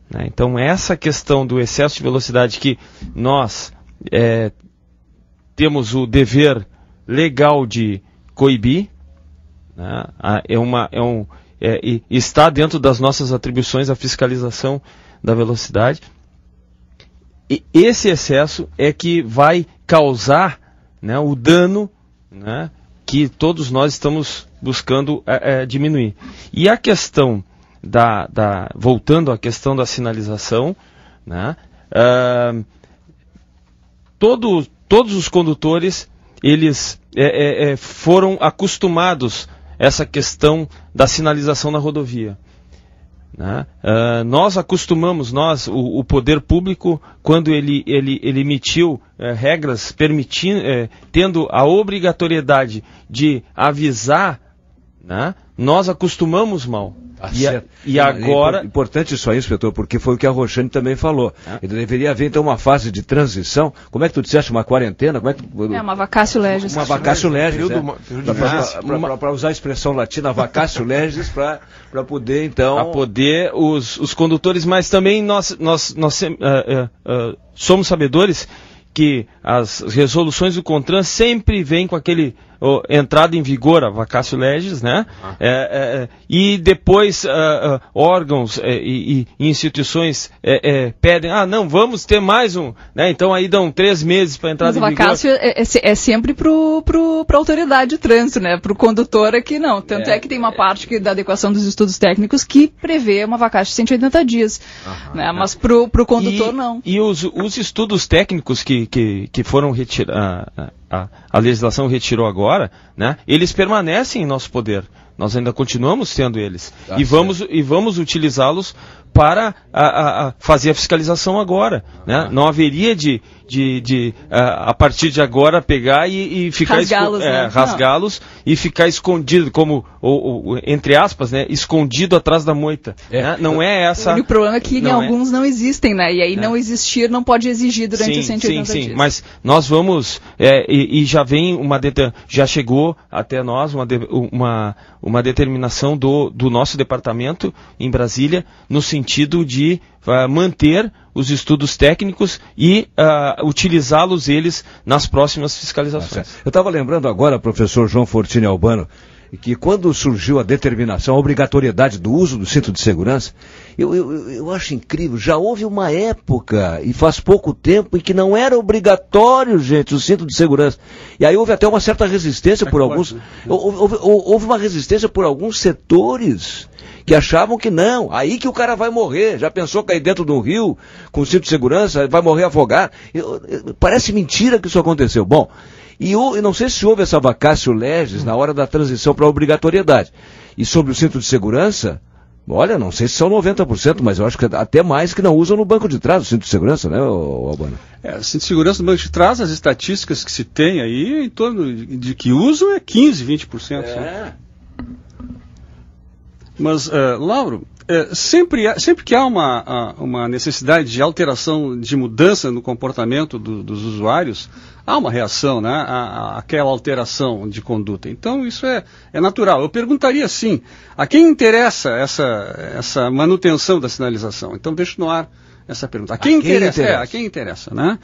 Né? Então essa questão do excesso de velocidade que nós temos o dever legal de coibir, está dentro das nossas atribuições a fiscalização da velocidade. E esse excesso é que vai causar, né, o dano, né, que todos nós estamos buscando diminuir. E a questão voltando à questão da sinalização, né, todos os condutores eles foram acostumados essa questão da sinalização na rodovia. Né? Nós acostumamos, o poder público, quando ele emitiu regras permitindo, tendo a obrigatoriedade de avisar, né? Nós acostumamos mal. E agora... É importante isso aí, inspetor, porque foi o que a Roxane também falou. Deveria haver, então, uma fase de transição. Como é que tu disseste? Uma quarentena? Como é que... uma vacatio legis. Uma vacatio legis, para usar a expressão latina, vacatio legis, para poder, então... Para poder os condutores, mas também nós somos sabedores que as resoluções do CONTRAN sempre vêm com aquele entrada em vigor, a vacatio legis, né? E depois órgãos e instituições pedem, não, vamos ter mais um, né? Então aí dão 3 meses para entrada em vigor. Mas o vacatio é sempre para a autoridade de trânsito, né? Para o condutor aqui não. Tanto é que tem uma parte da adequação dos estudos técnicos que prevê uma vacatio de 180 dias. Né? Mas para o condutor não. E os estudos técnicos que foram retirados, a legislação retirou agora, né? Eles permanecem em nosso poder. Nós ainda continuamos tendo eles. E vamos utilizá-los para fazer a fiscalização agora. Né? Não haveria de a partir de agora pegar e ficar rasgá-los e ficar escondido, como entre aspas, né, escondido atrás da moita. Né? Não é essa. O problema é que em alguns não existem, né? E aí não existir não pode exigir durante os 180 dias. Mas nós vamos e já vem já chegou até nós uma determinação do nosso departamento em Brasília no sentido de manter os estudos técnicos e utilizá-los eles nas próximas fiscalizações. Eu estava lembrando agora, professor João Fortini Albano, que quando surgiu a determinação, a obrigatoriedade do uso do cinto de segurança, eu acho incrível, já houve uma época, e faz pouco tempo, em que não era obrigatório, gente, o cinto de segurança. E aí houve até uma certa resistência por alguns... Houve uma resistência por alguns setores que achavam que não, aí que o cara vai morrer. Já pensou cair dentro de um rio com cinto de segurança, vai morrer afogado? Parece mentira que isso aconteceu. Bom, e não sei se houve essa vacatio legis na hora da transição para a obrigatoriedade. E sobre o cinto de segurança, olha, não sei se são 90%, mas eu acho que até mais que não usam no banco de trás o cinto de segurança, né, Albano? Cinto de segurança no banco de trás, as estatísticas que se tem aí, em torno de que usam é 15%, 20%. Né? Mas, Lauro, sempre que há uma necessidade de alteração, de mudança no comportamento dos usuários, há uma reação, né, àquela alteração de conduta. Então, isso é natural. Eu perguntaria, sim, a quem interessa essa manutenção da sinalização? Então, deixo no ar essa pergunta. A quem interessa? A quem interessa, né?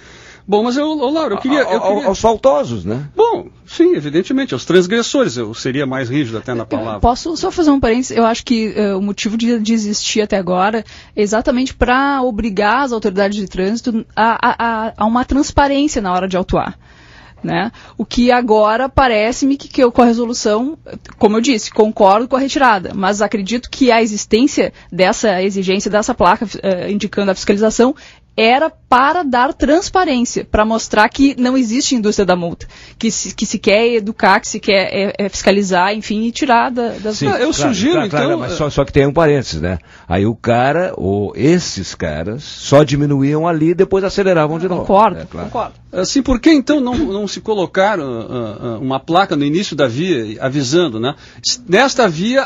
Bom, mas Lauro, eu queria... Aos faltosos, né? Bom, sim, evidentemente, aos transgressores, eu seria mais rígido até na palavra. Posso só fazer um parênteses? Eu acho que o motivo de existir até agora é exatamente para obrigar as autoridades de trânsito a uma transparência na hora de autuar. Né? O que agora parece-me que com a resolução, como eu disse, concordo com a retirada, mas acredito que a existência dessa exigência, dessa placa indicando a fiscalização, era para dar transparência, para mostrar que não existe indústria da multa, que se quer educar, que se quer fiscalizar, enfim, e tirar das... Sim, eu sugiro, então... Mas só que tem um parênteses, né? Aí o cara, ou esses caras, só diminuíam ali e depois aceleravam de novo. Concordo. Assim, por que então não se colocar uma placa no início da via avisando, né? Nesta via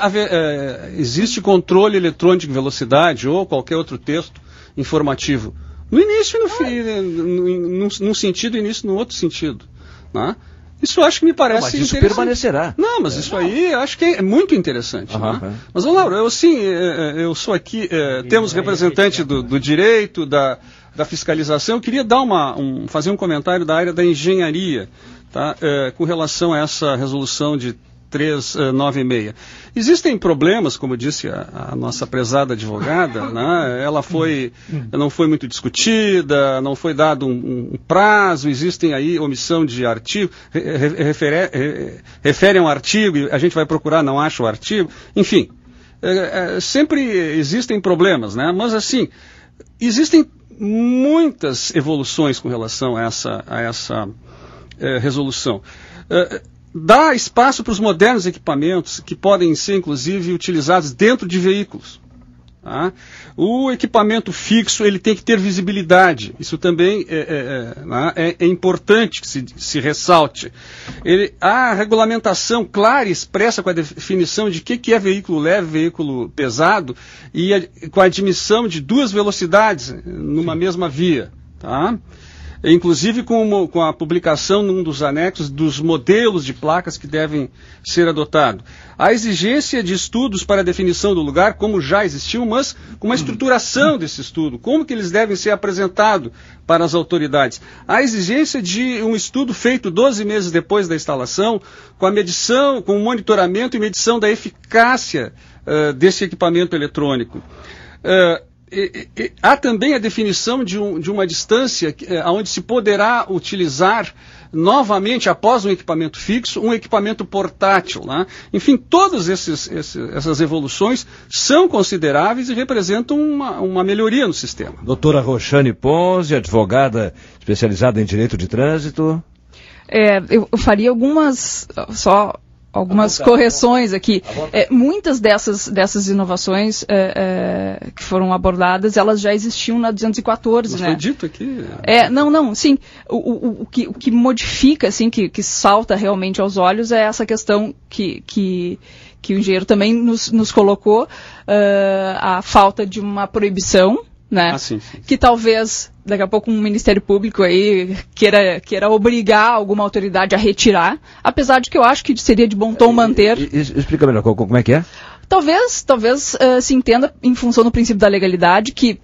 existe controle eletrônico de velocidade ou qualquer outro texto informativo. No início e no fim, num sentido e início no outro sentido. Né? Isso acho que me parece interessante. Mas isso permanecerá. Não, mas isso aí acho que é muito interessante. Né? Mas, Laura, eu sou aqui, temos representante do direito, da fiscalização. Eu queria fazer um comentário da área da engenharia, tá? Com relação a essa resolução de 396. Existem problemas, como disse a nossa prezada advogada, né? Ela não foi muito discutida, não foi dado um prazo, existem aí omissão de artigo, refere a um artigo e a gente vai procurar, não acha o artigo, enfim, sempre existem problemas, né? Mas assim, existem muitas evoluções com relação a essa resolução. Dá espaço para os modernos equipamentos que podem ser, inclusive, utilizados dentro de veículos. Tá? O equipamento fixo ele tem que ter visibilidade. Isso também é importante que se ressalte. Há regulamentação clara e expressa com a definição de que é veículo leve, veículo pesado e com a admissão de 2 velocidades numa mesma via. Tá? Inclusive com a publicação num dos anexos dos modelos de placas que devem ser adotados. A exigência de estudos para a definição do lugar, como já existiu, mas com uma estruturação desse estudo, como que eles devem ser apresentados para as autoridades. A exigência de um estudo feito 12 meses depois da instalação, com a medição, com o monitoramento e medição da eficácia desse equipamento eletrônico. Há também a definição de uma distância onde se poderá utilizar novamente, após um equipamento fixo, um equipamento portátil. Né? Enfim, todas essas evoluções são consideráveis e representam uma melhoria no sistema. Doutora Roxane Ponzi, advogada especializada em direito de trânsito. Eu faria algumas algumas correções aqui. Muitas dessas inovações que foram abordadas, elas já existiam na 214, mas né? Foi dito aqui. Sim. O que modifica, assim, que salta realmente aos olhos é essa questão que o engenheiro também nos colocou, a falta de uma proibição, né? Sim. Que talvez daqui a pouco um Ministério Público aí queira obrigar alguma autoridade a retirar, apesar de que eu acho que seria de bom tom manter. Explica melhor como é que é? Talvez se entenda, em função do princípio da legalidade, que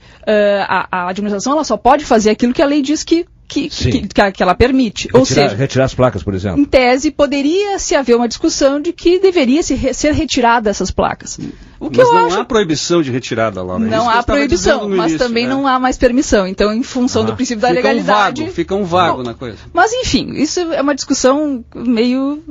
a administração ela só pode fazer aquilo que a lei diz que ela permite. Ou seja, retirar as placas, por exemplo. Em tese, poderia-se haver uma discussão de que deveria ser retirada essas placas. Mas não há proibição de retirada, Laura. Não há proibição, mas também não há mais permissão. Então, em função do princípio da legalidade... Fica um vago na coisa. Mas, enfim, isso é uma discussão meio...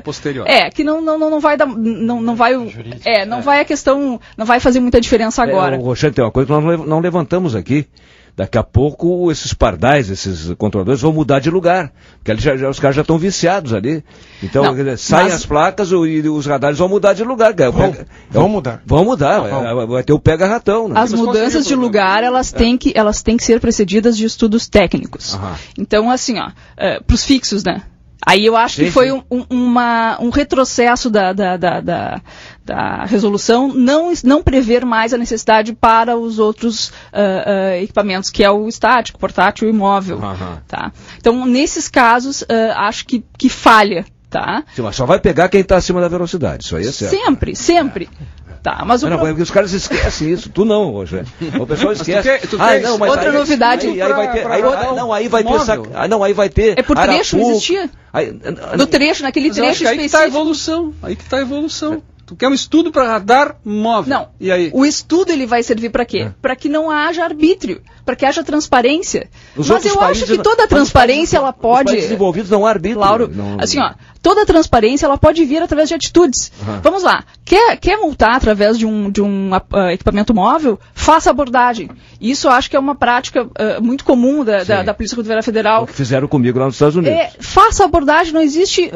posterior. Que não vai dar... Não vai a questão... Não vai fazer muita diferença agora. Roxane, tem uma coisa que nós não levantamos aqui. Daqui a pouco esses pardais, esses controladores vão mudar de lugar, porque os caras já estão viciados ali. Então, saem as placas e os radares vão mudar de lugar. Vão mudar. Vão mudar, vai ter o pega-ratão. Né? As mudanças de lugar, elas têm que ser precedidas de estudos técnicos. Então, assim, para os fixos, né? Aí eu acho que foi um retrocesso da resolução não prever mais a necessidade para os outros equipamentos, que é o estático, portátil e móvel. Tá? Então, nesses casos, acho que falha. Tá? Sim, mas só vai pegar quem está acima da velocidade, isso aí é certo. Sempre. Tá, mas porque os caras esquecem isso, tu não, hoje. O pessoal esquece. Mas outra novidade. Aí vai ter. É por trecho, não existia? No trecho, naquele trecho específico. Aí que está a evolução. Tu quer um estudo para radar móvel. Não. E aí? O estudo ele vai servir para quê? Para que não haja arbítrio, para que haja transparência. Mas eu acho que toda a transparência ela pode. Os países desenvolvidos não há arbítrio. Lauro, assim, toda a transparência ela pode vir através de atitudes. Vamos lá. Quer multar através de um equipamento móvel? Faça abordagem. Isso eu acho que é uma prática muito comum da Polícia Rodoviária Federal. O que fizeram comigo lá nos Estados Unidos. Faça abordagem, não existe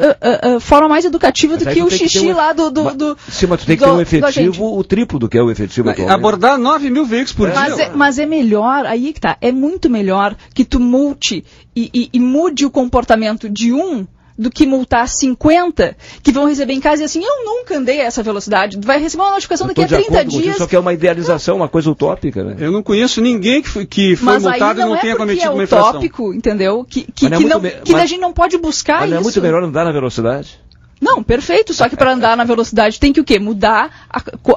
forma mais educativa do que o xixi lá do Sim, mas tu tem que ter um efetivo o triplo do que é o efetivo atualmente. Abordar 9 mil veículos por dia. Mas é melhor, aí que tá, é muito melhor que tu multe e mude o comportamento de do que multar 50 que vão receber em casa e assim, eu nunca andei a essa velocidade. Vai receber uma notificação daqui a 30 dias. Só que é uma idealização, uma coisa utópica, né? Eu não conheço ninguém que foi multado e não tenha cometido uma infração. Mas aí não é utópico, entendeu? Que a gente não pode buscar isso. Mas não é muito melhor andar na velocidade? Não, perfeito, só que para andar na velocidade tem que o quê? Mudar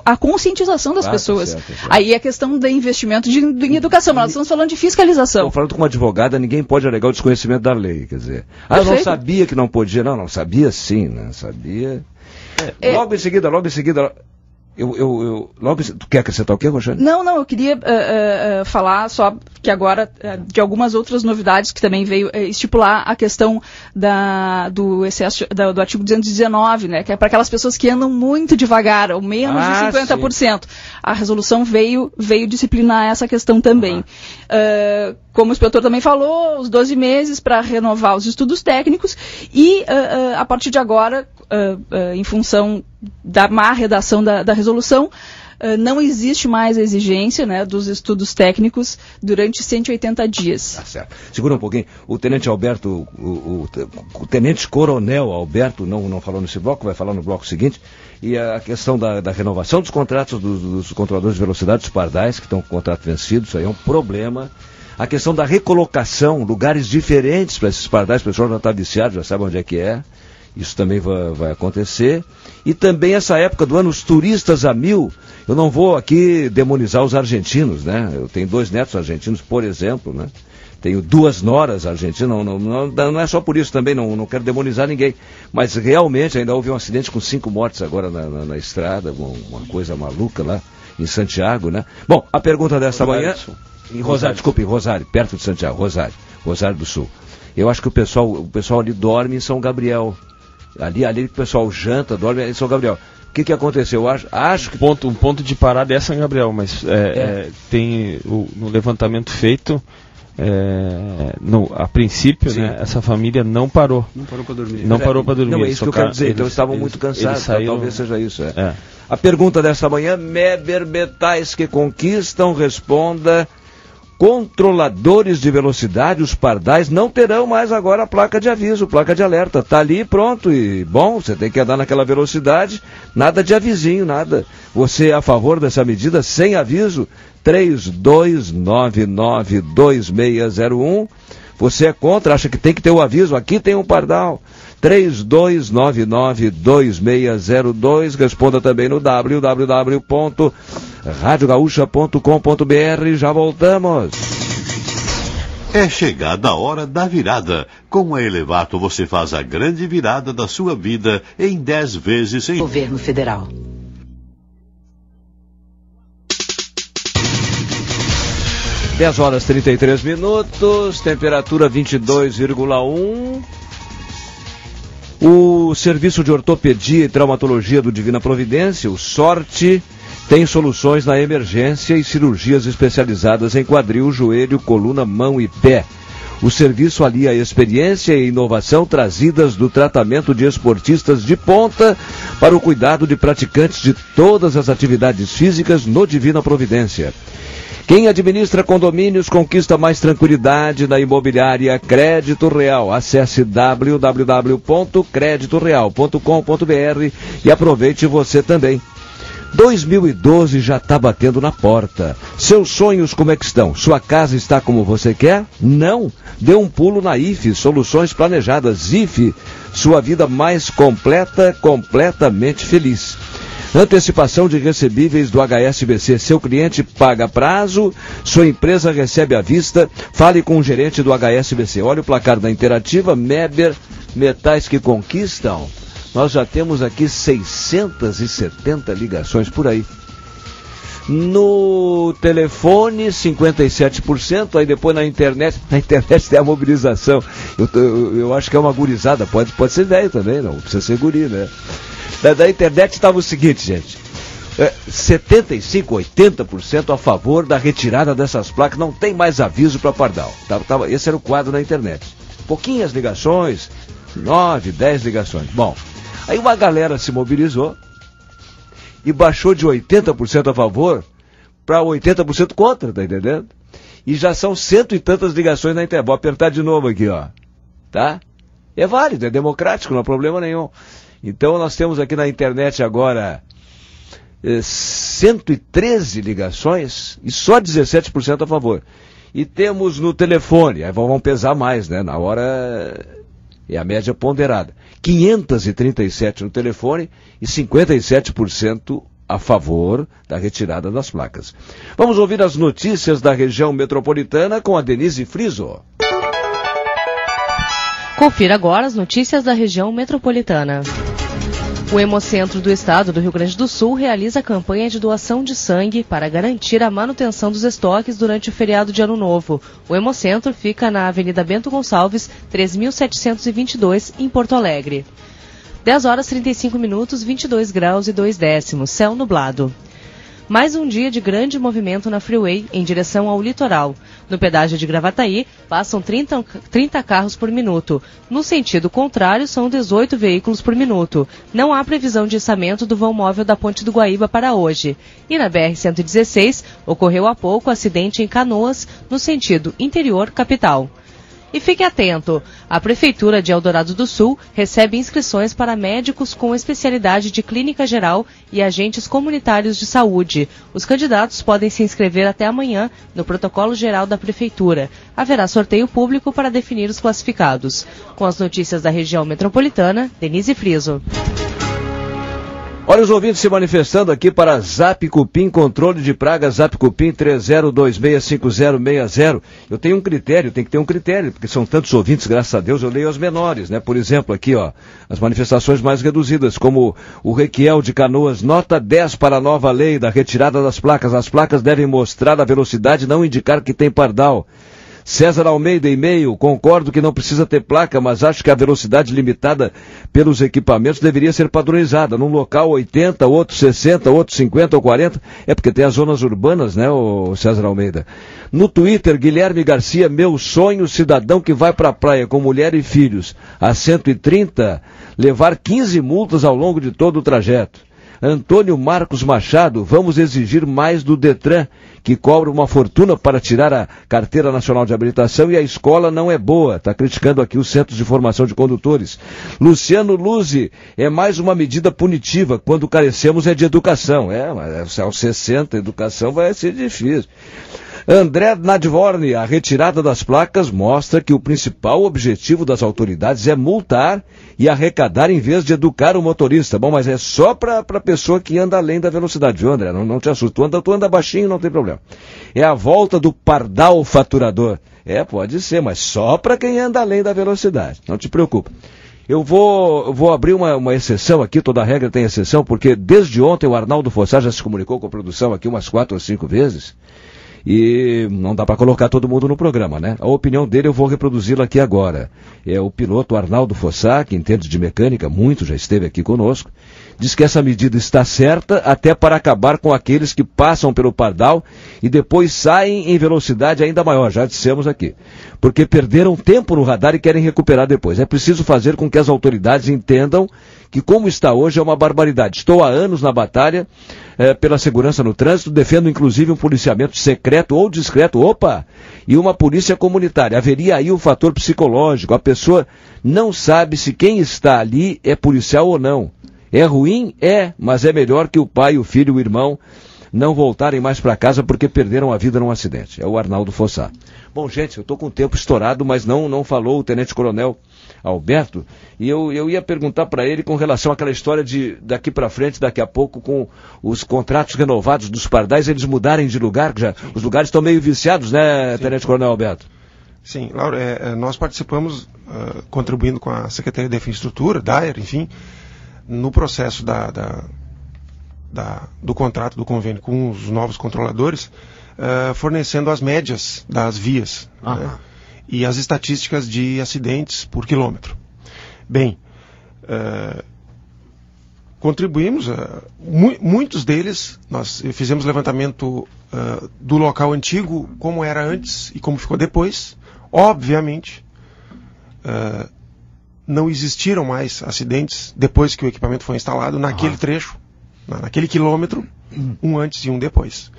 a conscientização das pessoas. Certo. Aí é questão do investimento em educação, mas nós estamos falando de fiscalização. Estou falando com uma advogada, ninguém pode alegar o desconhecimento da lei, quer dizer. Eu não sabia que não podia. Não, sabia sim, né? Sabia. Logo em seguida... Tu quer acrescentar o quê, Roxane? Não, eu queria falar só que agora de algumas outras novidades que também veio estipular a questão do excesso do artigo 219, né, que é para aquelas pessoas que andam muito devagar, ou menos de 50%. Sim. A resolução veio disciplinar essa questão também. Como o inspetor também falou, os 12 meses para renovar os estudos técnicos e, a partir de agora, em função da má redação da resolução, não existe mais a exigência, né, dos estudos técnicos durante 180 dias. Tá certo. Segura um pouquinho. O tenente Alberto, o tenente coronel Alberto não falou nesse bloco, vai falar no bloco seguinte. E a questão da renovação dos contratos dos controladores de velocidade, dos pardais, que estão com o contrato vencido, isso aí é um problema. A questão da recolocação, lugares diferentes para esses pardais, o pessoal já está viciado, já sabe onde é que é. Isso também vai acontecer. E também essa época do ano, os turistas a 1000. Eu não vou aqui demonizar os argentinos, né? Eu tenho 2 netos argentinos, por exemplo, né? Tenho 2 noras argentinas, não é só por isso também, não quero demonizar ninguém. Mas realmente ainda houve um acidente com 5 mortes agora na estrada, uma coisa maluca lá em Santiago, né? Bom, a pergunta desta manhã... Em Rosário, perto de Santiago, Rosário do Sul. Eu acho que o pessoal ali dorme em São Gabriel. Ali que o pessoal janta, dorme em São Gabriel. O que aconteceu? Eu acho que... Um ponto de parada é São Gabriel, mas tem no levantamento feito, A princípio, né, essa família não parou. Não parou para dormir. Não parou para dormir. Não, é isso que eu quero dizer. Então estavam muito cansados. Talvez seja isso. A pergunta desta manhã, Meber, metais que conquistam, responda. Controladores de velocidade, os pardais, não terão mais agora a placa de aviso, placa de alerta. Tá ali, pronto, e bom, você tem que andar naquela velocidade, nada de avisinho, nada. Você é a favor dessa medida sem aviso? 32992601. Você é contra, acha que tem que ter o aviso? Aqui tem um pardal. 32992602. Responda também no www.radiogaúcha.com.br. Já voltamos. É chegada a hora da virada. Com a Elevato você faz a grande virada da sua vida em 10 vezes sem... Governo Federal. Dez horas 33 minutos, temperatura 22,1. O Serviço de Ortopedia e Traumatologia do Divina Providência, o SORTE, tem soluções na emergência e cirurgias especializadas em quadril, joelho, coluna, mão e pé. O serviço alia a experiência e inovação trazidas do tratamento de esportistas de ponta para o cuidado de praticantes de todas as atividades físicas no Divina Providência. Quem administra condomínios conquista mais tranquilidade na imobiliária Crédito Real. Acesse www.creditoreal.com.br e aproveite você também. 2012 já está batendo na porta. Seus sonhos como é que estão? Sua casa está como você quer? Não? Dê um pulo na IFE, Soluções Planejadas. IFE, sua vida mais completa, completamente feliz. Antecipação de recebíveis do HSBC. Seu cliente paga prazo, sua empresa recebe à vista. Fale com o gerente do HSBC. Olha o placar da Interativa, Meber, metais que conquistam. Nós já temos aqui 670 ligações por aí. No telefone, 57%, aí depois na internet tem a mobilização. Eu acho que é uma gurizada, pode ser velho também, não precisa ser guri, né? Da internet estava o seguinte, gente, 75, 80% a favor da retirada dessas placas, não tem mais aviso para pardal. Esse era o quadro na internet. Pouquinhas ligações, 9, 10 ligações. Bom, aí uma galera se mobilizou e baixou de 80% a favor para 80% contra, tá entendendo? E já são 100 e tantas ligações na internet. Vou apertar de novo aqui, ó. Tá? É válido, é democrático, não há problema nenhum. Então nós temos aqui na internet agora 113 ligações e só 17% a favor. E temos no telefone, aí vão pesar mais, né? Na hora é a média ponderada. 537 no telefone e 57% a favor da retirada das placas. Vamos ouvir as notícias da região metropolitana com a Denise Friso. Confira agora as notícias da região metropolitana. O Hemocentro do Estado do Rio Grande do Sul realiza a campanha de doação de sangue para garantir a manutenção dos estoques durante o feriado de Ano Novo. O Hemocentro fica na Avenida Bento Gonçalves, 3722, em Porto Alegre. 10 horas 35 minutos, 22 graus e 2 décimos, céu nublado. Mais um dia de grande movimento na Freeway em direção ao litoral. No pedágio de Gravataí, passam 30 carros por minuto. No sentido contrário, são 18 veículos por minuto. Não há previsão de içamento do vão móvel da Ponte do Guaíba para hoje. E na BR-116, ocorreu há pouco acidente em Canoas, no sentido interior-capital. E fique atento, a Prefeitura de Eldorado do Sul recebe inscrições para médicos com especialidade de clínica geral e agentes comunitários de saúde. Os candidatos podem se inscrever até amanhã no protocolo geral da Prefeitura. Haverá sorteio público para definir os classificados. Com as notícias da região metropolitana, Denise Friso. Olha os ouvintes se manifestando aqui para Zap Cupim, controle de pragas, Zap Cupim 30265060. Eu tenho um critério, tem que ter um critério, porque são tantos ouvintes, graças a Deus, eu leio as menores, né? Por exemplo, aqui, ó, as manifestações mais reduzidas, como o Requiel de Canoas, nota 10 para a nova lei da retirada das placas. As placas devem mostrar a velocidade e não indicar que tem pardal. César Almeida, e-mail, concordo que não precisa ter placa, mas acho que a velocidade limitada pelos equipamentos deveria ser padronizada. Num local 80, outro 60, outro 50 ou 40. É porque tem as zonas urbanas, né, o César Almeida. No Twitter, Guilherme Garcia, meu sonho, cidadão que vai para a praia com mulher e filhos a 130, levar 15 multas ao longo de todo o trajeto. Antônio Marcos Machado, vamos exigir mais do Detran, que cobra uma fortuna para tirar a Carteira Nacional de Habilitação e a escola não é boa. Está criticando aqui os Centros de Formação de Condutores. Luciano Luzi, é mais uma medida punitiva. Quando carecemos é de educação. Mas aos 60, educação vai ser difícil. André Nadvorni, a retirada das placas mostra que o principal objetivo das autoridades é multar e arrecadar em vez de educar o motorista. Bom, mas é só para a pessoa que anda além da velocidade, viu, André? Não te assusta. Tu anda baixinho, não tem problema. É a volta do pardal faturador. Pode ser, mas só para quem anda além da velocidade. Não te preocupa. Eu vou abrir uma exceção aqui, toda regra tem exceção, porque desde ontem o Arnaldo Fossá já se comunicou com a produção aqui umas 4 ou 5 vezes. E não dá para colocar todo mundo no programa, né? A opinião dele eu vou reproduzi-la aqui agora. É o piloto Arnaldo Fossá, que entende de mecânica, muito, já esteve aqui conosco, diz que essa medida está certa até para acabar com aqueles que passam pelo pardal e depois saem em velocidade ainda maior, já dissemos aqui. Porque perderam tempo no radar e querem recuperar depois. É preciso fazer com que as autoridades entendam que como está hoje é uma barbaridade. Estou há anos na batalha pela segurança no trânsito, defendo inclusive um policiamento secreto ou discreto, e uma polícia comunitária. Haveria aí o fator psicológico, a pessoa não sabe se quem está ali é policial ou não. É ruim? Mas é melhor que o pai, o filho, o irmão não voltarem mais para casa porque perderam a vida num acidente. É o Arnaldo Fossá. Bom, gente, eu estou com o tempo estourado, mas não falou o Tenente Coronel Alberto, e eu ia perguntar para ele com relação àquela história de daqui para frente, daqui a pouco, com os contratos renovados dos pardais, eles mudarem de lugar, já os lugares estão meio viciados, né, Sim. Tenente Coronel Alberto? Sim, Laura, nós participamos, contribuindo com a Secretaria de Infraestrutura, DAER, enfim, no processo do contrato, do convênio com os novos controladores, fornecendo as médias das vias, né, e as estatísticas de acidentes por quilômetro. Bem, contribuímos, muitos deles, nós fizemos levantamento do local antigo, como era antes e como ficou depois. Obviamente, não existiram mais acidentes depois que o equipamento foi instalado naquele trecho, naquele quilômetro, um antes e um depois.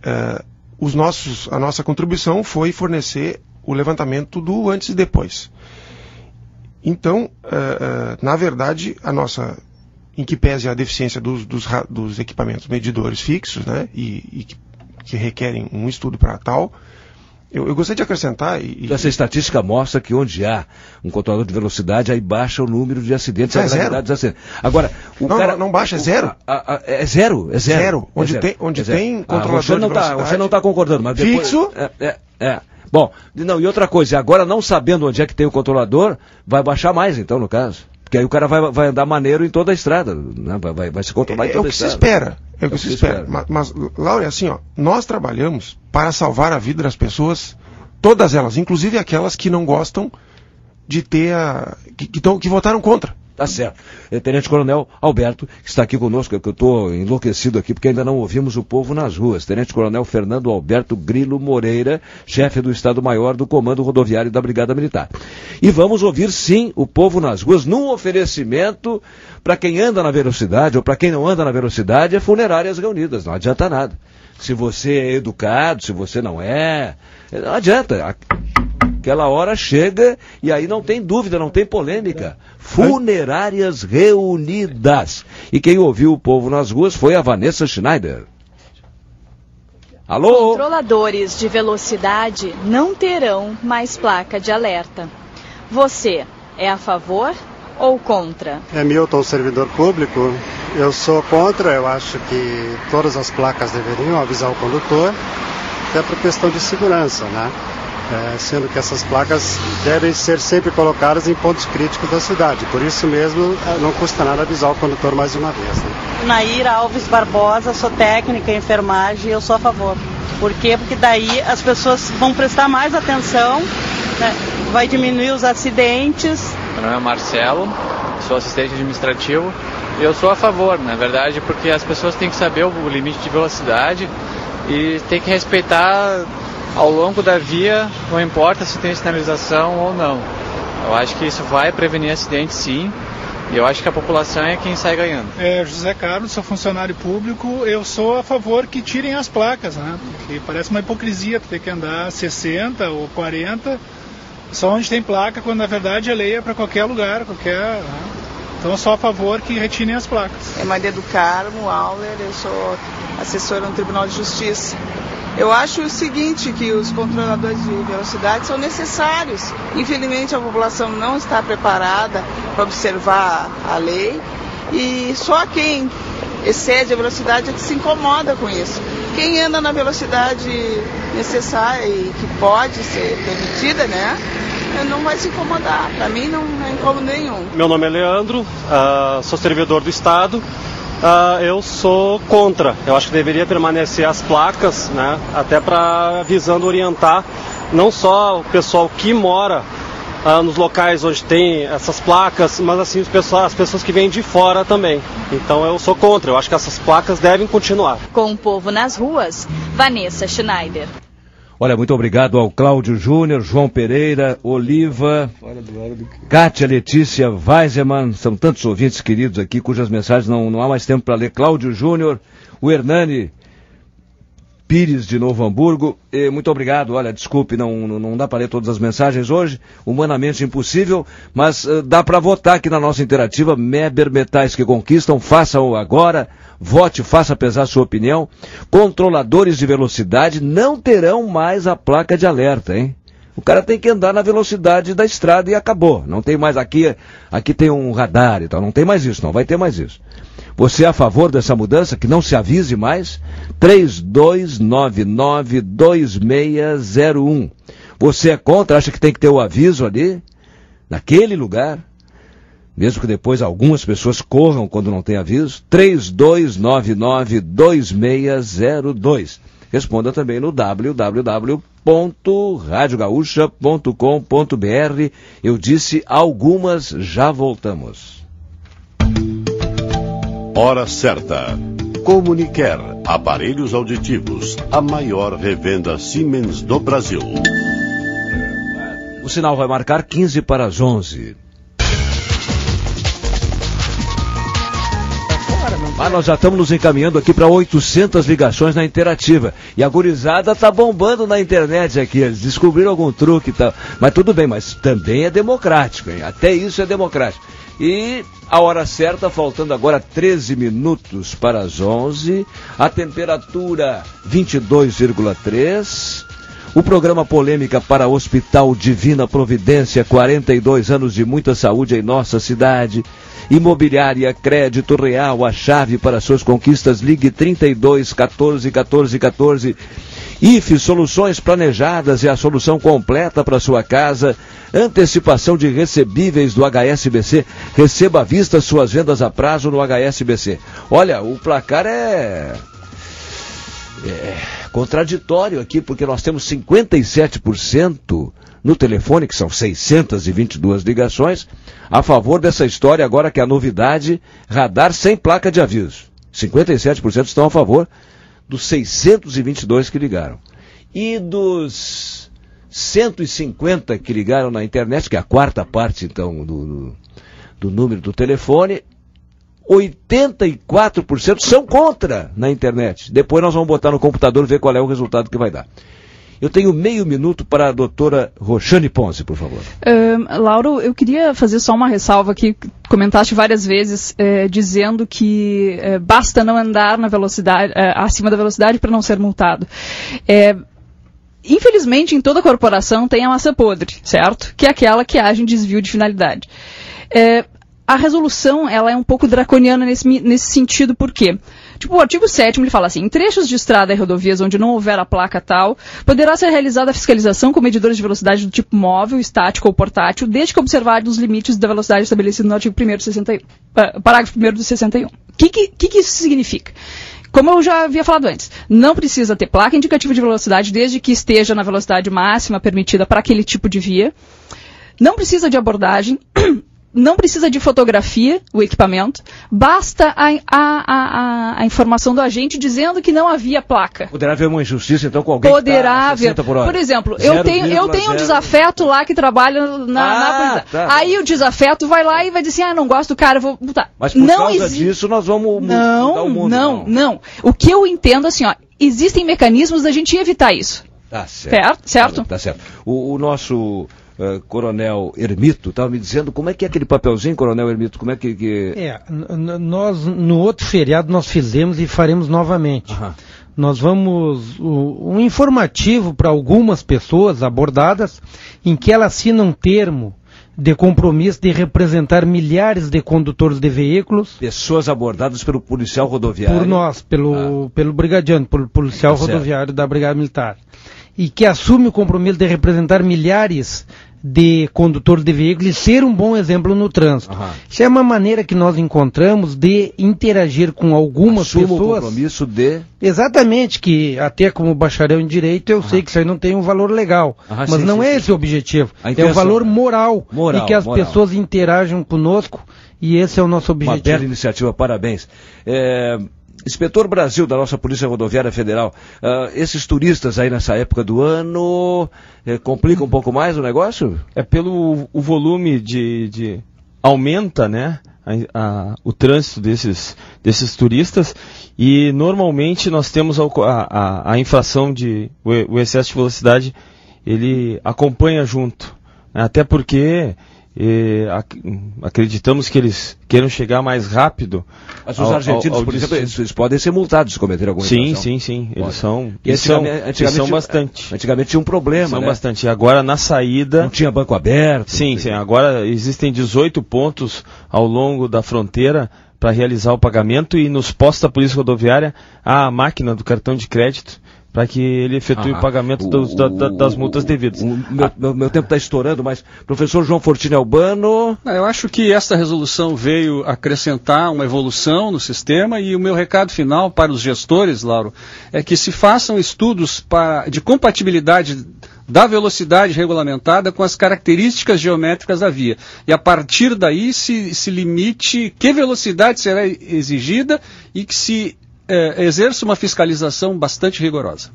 A nossa contribuição foi fornecer o levantamento do antes e depois. Então, na verdade, em que pese a deficiência dos equipamentos medidores fixos, né, e que requerem um estudo para tal, eu gostaria de acrescentar... Essa estatística mostra que onde há um controlador de velocidade, aí baixa o número de acidentes. Zero. Agora, não baixa, é zero. É zero? É zero. Zero. Onde tem controlador de velocidade... Você não está concordando, mas depois... Fixo? Bom, e outra coisa, agora não sabendo onde é que tem o controlador, vai baixar mais então, no caso. Porque aí o cara vai andar maneiro em toda a estrada, né? vai se controlar em toda a estrada. É o que se espera. Mas, Laura, é assim, nós trabalhamos para salvar a vida das pessoas, todas elas, inclusive aquelas que não gostam de ter que votaram contra. Tá certo. Tenente Coronel Alberto, que está aqui conosco, que eu estou enlouquecido aqui porque ainda não ouvimos o povo nas ruas. Tenente Coronel Fernando Alberto Grilo Moreira, chefe do Estado-Maior do Comando Rodoviário da Brigada Militar. E vamos ouvir, sim, o povo nas ruas, num oferecimento para quem anda na velocidade ou para quem não anda na velocidade, é Funerárias Reunidas, não adianta nada. Se você é educado, se você não adianta. Aquela hora chega e aí não tem dúvida, não tem polêmica. Funerárias Reunidas. E quem ouviu o povo nas ruas foi a Vanessa Schneider. Alô? Controladores de velocidade não terão mais placa de alerta. Você é a favor ou contra? É Milton, servidor público. Eu sou contra, eu acho que todas as placas deveriam avisar o condutor, até por questão de segurança, né? Sendo que essas placas devem ser sempre colocadas em pontos críticos da cidade. Por isso mesmo, não custa nada avisar o condutor mais uma vez. Né? Naíra Alves Barbosa, sou técnica em enfermagem e eu sou a favor. Por quê? Porque daí as pessoas vão prestar mais atenção, né? Vai diminuir os acidentes. Meu nome é Marcelo, sou assistente administrativo e eu sou a favor, na verdade, porque as pessoas têm que saber o limite de velocidade e tem que respeitar ao longo da via, não importa se tem sinalização ou não. Eu acho que isso vai prevenir acidentes, sim. E eu acho que a população é quem sai ganhando. José Carlos, sou funcionário público, eu sou a favor que tirem as placas, né? Porque parece uma hipocrisia ter que andar 60 ou 40 só onde tem placa, quando na verdade a lei é para qualquer lugar, qualquer... Né? Então eu sou a favor que retirem as placas. É Maria do Carmo Auler, eu sou assessora no Tribunal de Justiça. Eu acho o seguinte, que os controladores de velocidade são necessários. Infelizmente a população não está preparada para observar a lei e só quem excede a velocidade é que se incomoda com isso. Quem anda na velocidade necessária e que pode ser permitida, né, não vai se incomodar. Para mim não é incômodo nenhum. Meu nome é Leandro, sou servidor do Estado. Eu sou contra. Eu acho que deveria permanecer as placas, né? Até para visando orientar não só o pessoal que mora nos locais onde tem essas placas, mas assim as pessoas que vêm de fora também. Então eu sou contra. Eu acho que essas placas devem continuar. Com o povo nas ruas, Vanessa Schneider. Olha, muito obrigado ao Cláudio Júnior, João Pereira, Oliva, Kátia Letícia Weisemann, são tantos ouvintes queridos aqui, cujas mensagens não há mais tempo para ler. Cláudio Júnior, o Hernani Pires de Novo Hamburgo, muito obrigado. Olha, desculpe, não dá para ler todas as mensagens hoje, humanamente impossível, mas dá para votar aqui na nossa interativa, Meber Metais que Conquistam, façam agora. Vote, faça pesar sua opinião. Controladores de velocidade não terão mais a placa de alerta, hein? O cara tem que andar na velocidade da estrada e acabou. Não tem mais aqui tem um radar e tal. Não tem mais isso, não vai ter mais isso. Você é a favor dessa mudança? Que não se avise mais? 3299-2601. Você é contra? Acha que tem que ter o aviso ali? Naquele lugar? Mesmo que depois algumas pessoas corram quando não tem aviso, 3299-2602. Responda também no www.radiogaúcha.com.br. Eu disse algumas, já voltamos. Hora certa. Comuniquer, aparelhos auditivos, a maior revenda Siemens do Brasil. O sinal vai marcar 15 para as 11. Mas nós já estamos nos encaminhando aqui para 800 ligações na interativa. E a gurizada tá bombando na internet aqui. Eles descobriram algum truque e tal. Mas tudo bem, mas também é democrático, hein? Até isso é democrático. E a hora certa, faltando agora 13 minutos para as 11. A temperatura 22,3. O programa Polêmica para Hospital Divina Providência, 42 anos de muita saúde em nossa cidade. Imobiliária Crédito Real, a chave para suas conquistas, ligue 32 14 14 14. IFE Soluções Planejadas é a solução completa para sua casa. Antecipação de recebíveis do HSBC. Receba à vista suas vendas a prazo no HSBC. Olha, o placar é contraditório aqui, porque nós temos 57% no telefone, que são 622 ligações, a favor dessa história agora que é a novidade, radar sem placa de aviso. 57% estão a favor dos 622 que ligaram. E dos 150 que ligaram na internet, que é a quarta parte, então, do número do telefone, 84% são contra na internet. Depois nós vamos botar no computador e ver qual é o resultado que vai dar. Eu tenho meio minuto para a doutora Roxane Ponce, por favor. Lauro, eu queria fazer só uma ressalva aqui. Comentaste várias vezes dizendo que basta não andar na velocidade, acima da velocidade para não ser multado. Infelizmente, em toda corporação tem a maçã podre, certo? Que é aquela que age em desvio de finalidade. A resolução ela é um pouco draconiana nesse sentido, por quê? Tipo, o artigo 7º ele fala assim, em trechos de estrada e rodovias onde não houver a placa tal, poderá ser realizada a fiscalização com medidores de velocidade do tipo móvel, estático ou portátil, desde que observados os limites da velocidade estabelecidos no artigo 1º do 61. Parágrafo 1º do 61. O que isso significa? como eu já havia falado antes, não precisa ter placa indicativa de velocidade desde que esteja na velocidade máxima permitida para aquele tipo de via. Não precisa de abordagem, não precisa de fotografia, o equipamento, basta a informação do agente dizendo que não havia placa. Poderá haver uma injustiça, então, com alguém Poderá que tá a 60 haver. por hora. Por exemplo, eu tenho um desafeto lá que trabalha na polícia. Tá. Aí o desafeto vai lá e vai dizer assim, não gosto do cara, vou botar. Mas por causa disso nós vamos mudar o mundo. Não. O que eu entendo assim, existem mecanismos da gente evitar isso. Tá certo. Certo? Tá certo. O nosso Coronel Hermito estava me dizendo como é que é aquele papelzinho, Coronel Hermito, como é que... Nós, no outro feriado, nós fizemos e faremos novamente. Nós vamos, um informativo para algumas pessoas abordadas, em que ela assina um termo de compromisso de representar milhares de condutores de veículos. Pessoas abordadas pelo policial rodoviário. Por nós, pelo brigadiano, pelo policial rodoviário da Brigada Militar. E que assume o compromisso de representar milhares de condutores de veículos e ser um bom exemplo no trânsito. Isso é uma maneira que nós encontramos de interagir com algumas pessoas. O compromisso de... Exatamente, que até como bacharel em Direito eu sei que isso aí não tem um valor legal, mas sim, não sim, é esse o objetivo, é o valor moral e que as moral. pessoas interajam conosco e esse é o nosso objetivo. Uma bela iniciativa, parabéns. Inspetor Brasil da nossa Polícia Rodoviária Federal, esses turistas aí nessa época do ano complicam um pouco mais o negócio? Pelo o volume de aumenta, né, o trânsito desses turistas e normalmente nós temos a infração o excesso de velocidade, ele acompanha junto, né, até porque acreditamos que eles queiram chegar mais rápido. Mas os argentinos, por exemplo, eles podem ser multados se cometer alguma infração. Sim. Eles são bastante. Antigamente tinha um problema, são né? bastante. E agora na saída... Não tinha banco aberto. Sim. Agora existem 18 pontos ao longo da fronteira para realizar o pagamento e nos postos da Polícia Rodoviária há a máquina do cartão de crédito para que ele efetue o pagamento das multas devidas. Meu tempo está estourando, mas professor João Fortini Albano... Eu acho que esta resolução veio acrescentar uma evolução no sistema e o meu recado final para os gestores, Lauro, é que se façam estudos de compatibilidade da velocidade regulamentada com as características geométricas da via. E a partir daí se limite que velocidade será exigida e que se exerça uma fiscalização bastante rigorosa.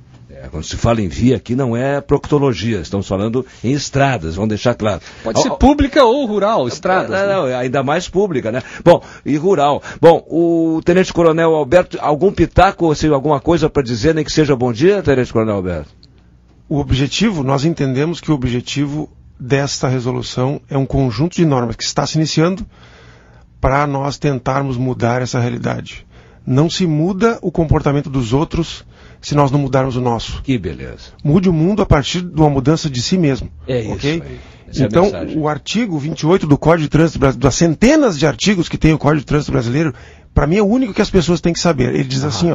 Quando se fala em via aqui não é proctologia, estamos falando em estradas, vamos deixar claro. Pode ser pública ou rural, estradas. Não, ainda mais pública, né? Bom, e rural. Bom, o Tenente Coronel Alberto, algum pitaco, ou seja, alguma coisa para dizer, nem que seja bom dia, Tenente Coronel Alberto? O objetivo, nós entendemos que o objetivo desta resolução é um conjunto de normas que está se iniciando para nós tentarmos mudar essa realidade. Não se muda o comportamento dos outros se nós não mudarmos o nosso. Que beleza. Mude o mundo a partir de uma mudança de si mesmo. É isso. Okay? Essa então, é a o artigo 28 do Código de Trânsito Brasileiro, das centenas de artigos que tem o Código de Trânsito Brasileiro, para mim é o único que as pessoas têm que saber. Ele diz assim,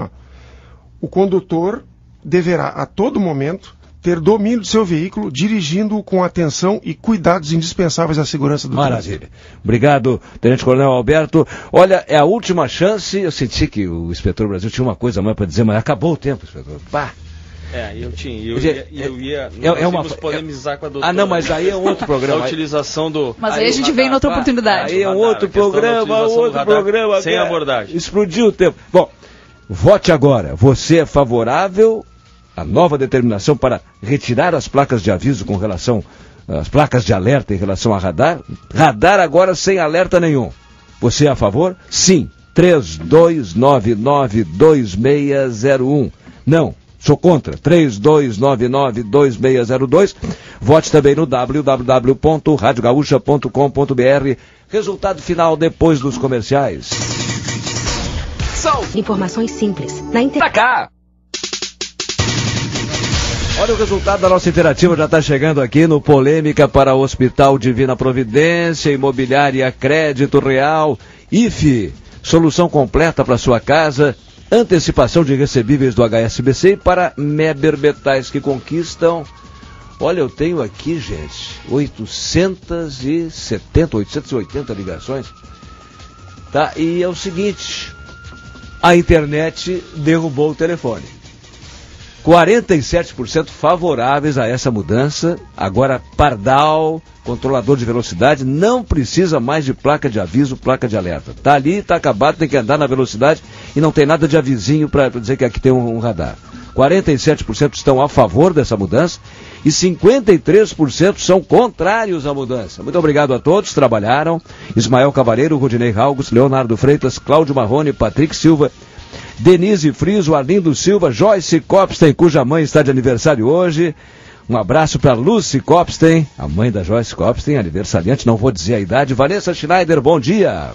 o condutor deverá a todo momento ter domínio do seu veículo, dirigindo-o com atenção e cuidados indispensáveis à segurança do trânsito. Maravilha. Obrigado, Tenente Coronel Alberto. Olha, é a última chance. Eu senti que o Inspetor Brasil tinha uma coisa mais para dizer, mas acabou o tempo, Inspetor. Pá! Íamos polemizar com a doutora. Não, mas aí é um outro programa. A utilização do... Mas aí a gente vem em outra oportunidade. Aí é um outro programa, sem abordagem. Explodiu o tempo. Bom, vote agora. Você é favorável à nova determinação para retirar as placas de aviso com relação às placas de alerta em relação a radar? Radar agora sem alerta nenhum. Você é a favor? Sim. 32992601. Não. Sou contra. 32992602. Vote também no www.radiogaúcha.com.br. Resultado final depois dos comerciais. Informações simples. Na internet. Pra cá! Olha, o resultado da nossa interativa já está chegando aqui no Polêmica para o Hospital Divina Providência, Imobiliária Crédito Real, IFE, solução completa para sua casa, antecipação de recebíveis do HSBC e para Meber Metais que conquistam. Olha, eu tenho aqui, gente, 880 ligações, tá? E é o seguinte, a internet derrubou o telefone. 47% favoráveis a essa mudança. Agora, Pardal, controlador de velocidade, não precisa mais de placa de aviso, placa de alerta. Tá ali, tá acabado, tem que andar na velocidade e não tem nada de avisinho para dizer que aqui tem um radar. 47% estão a favor dessa mudança e 53% são contrários à mudança. Muito obrigado a todos, trabalharam. Ismael Cavaleiro, Rodinei Ralgos, Leonardo Freitas, Cláudio Marrone, Patrick Silva, Denise Friso, Arlindo Silva, Joyce Copstein, cuja mãe está de aniversário hoje. Um abraço para Lucy Copstein, a mãe da Joyce Copstein, aniversariante, não vou dizer a idade. Vanessa Schneider, bom dia.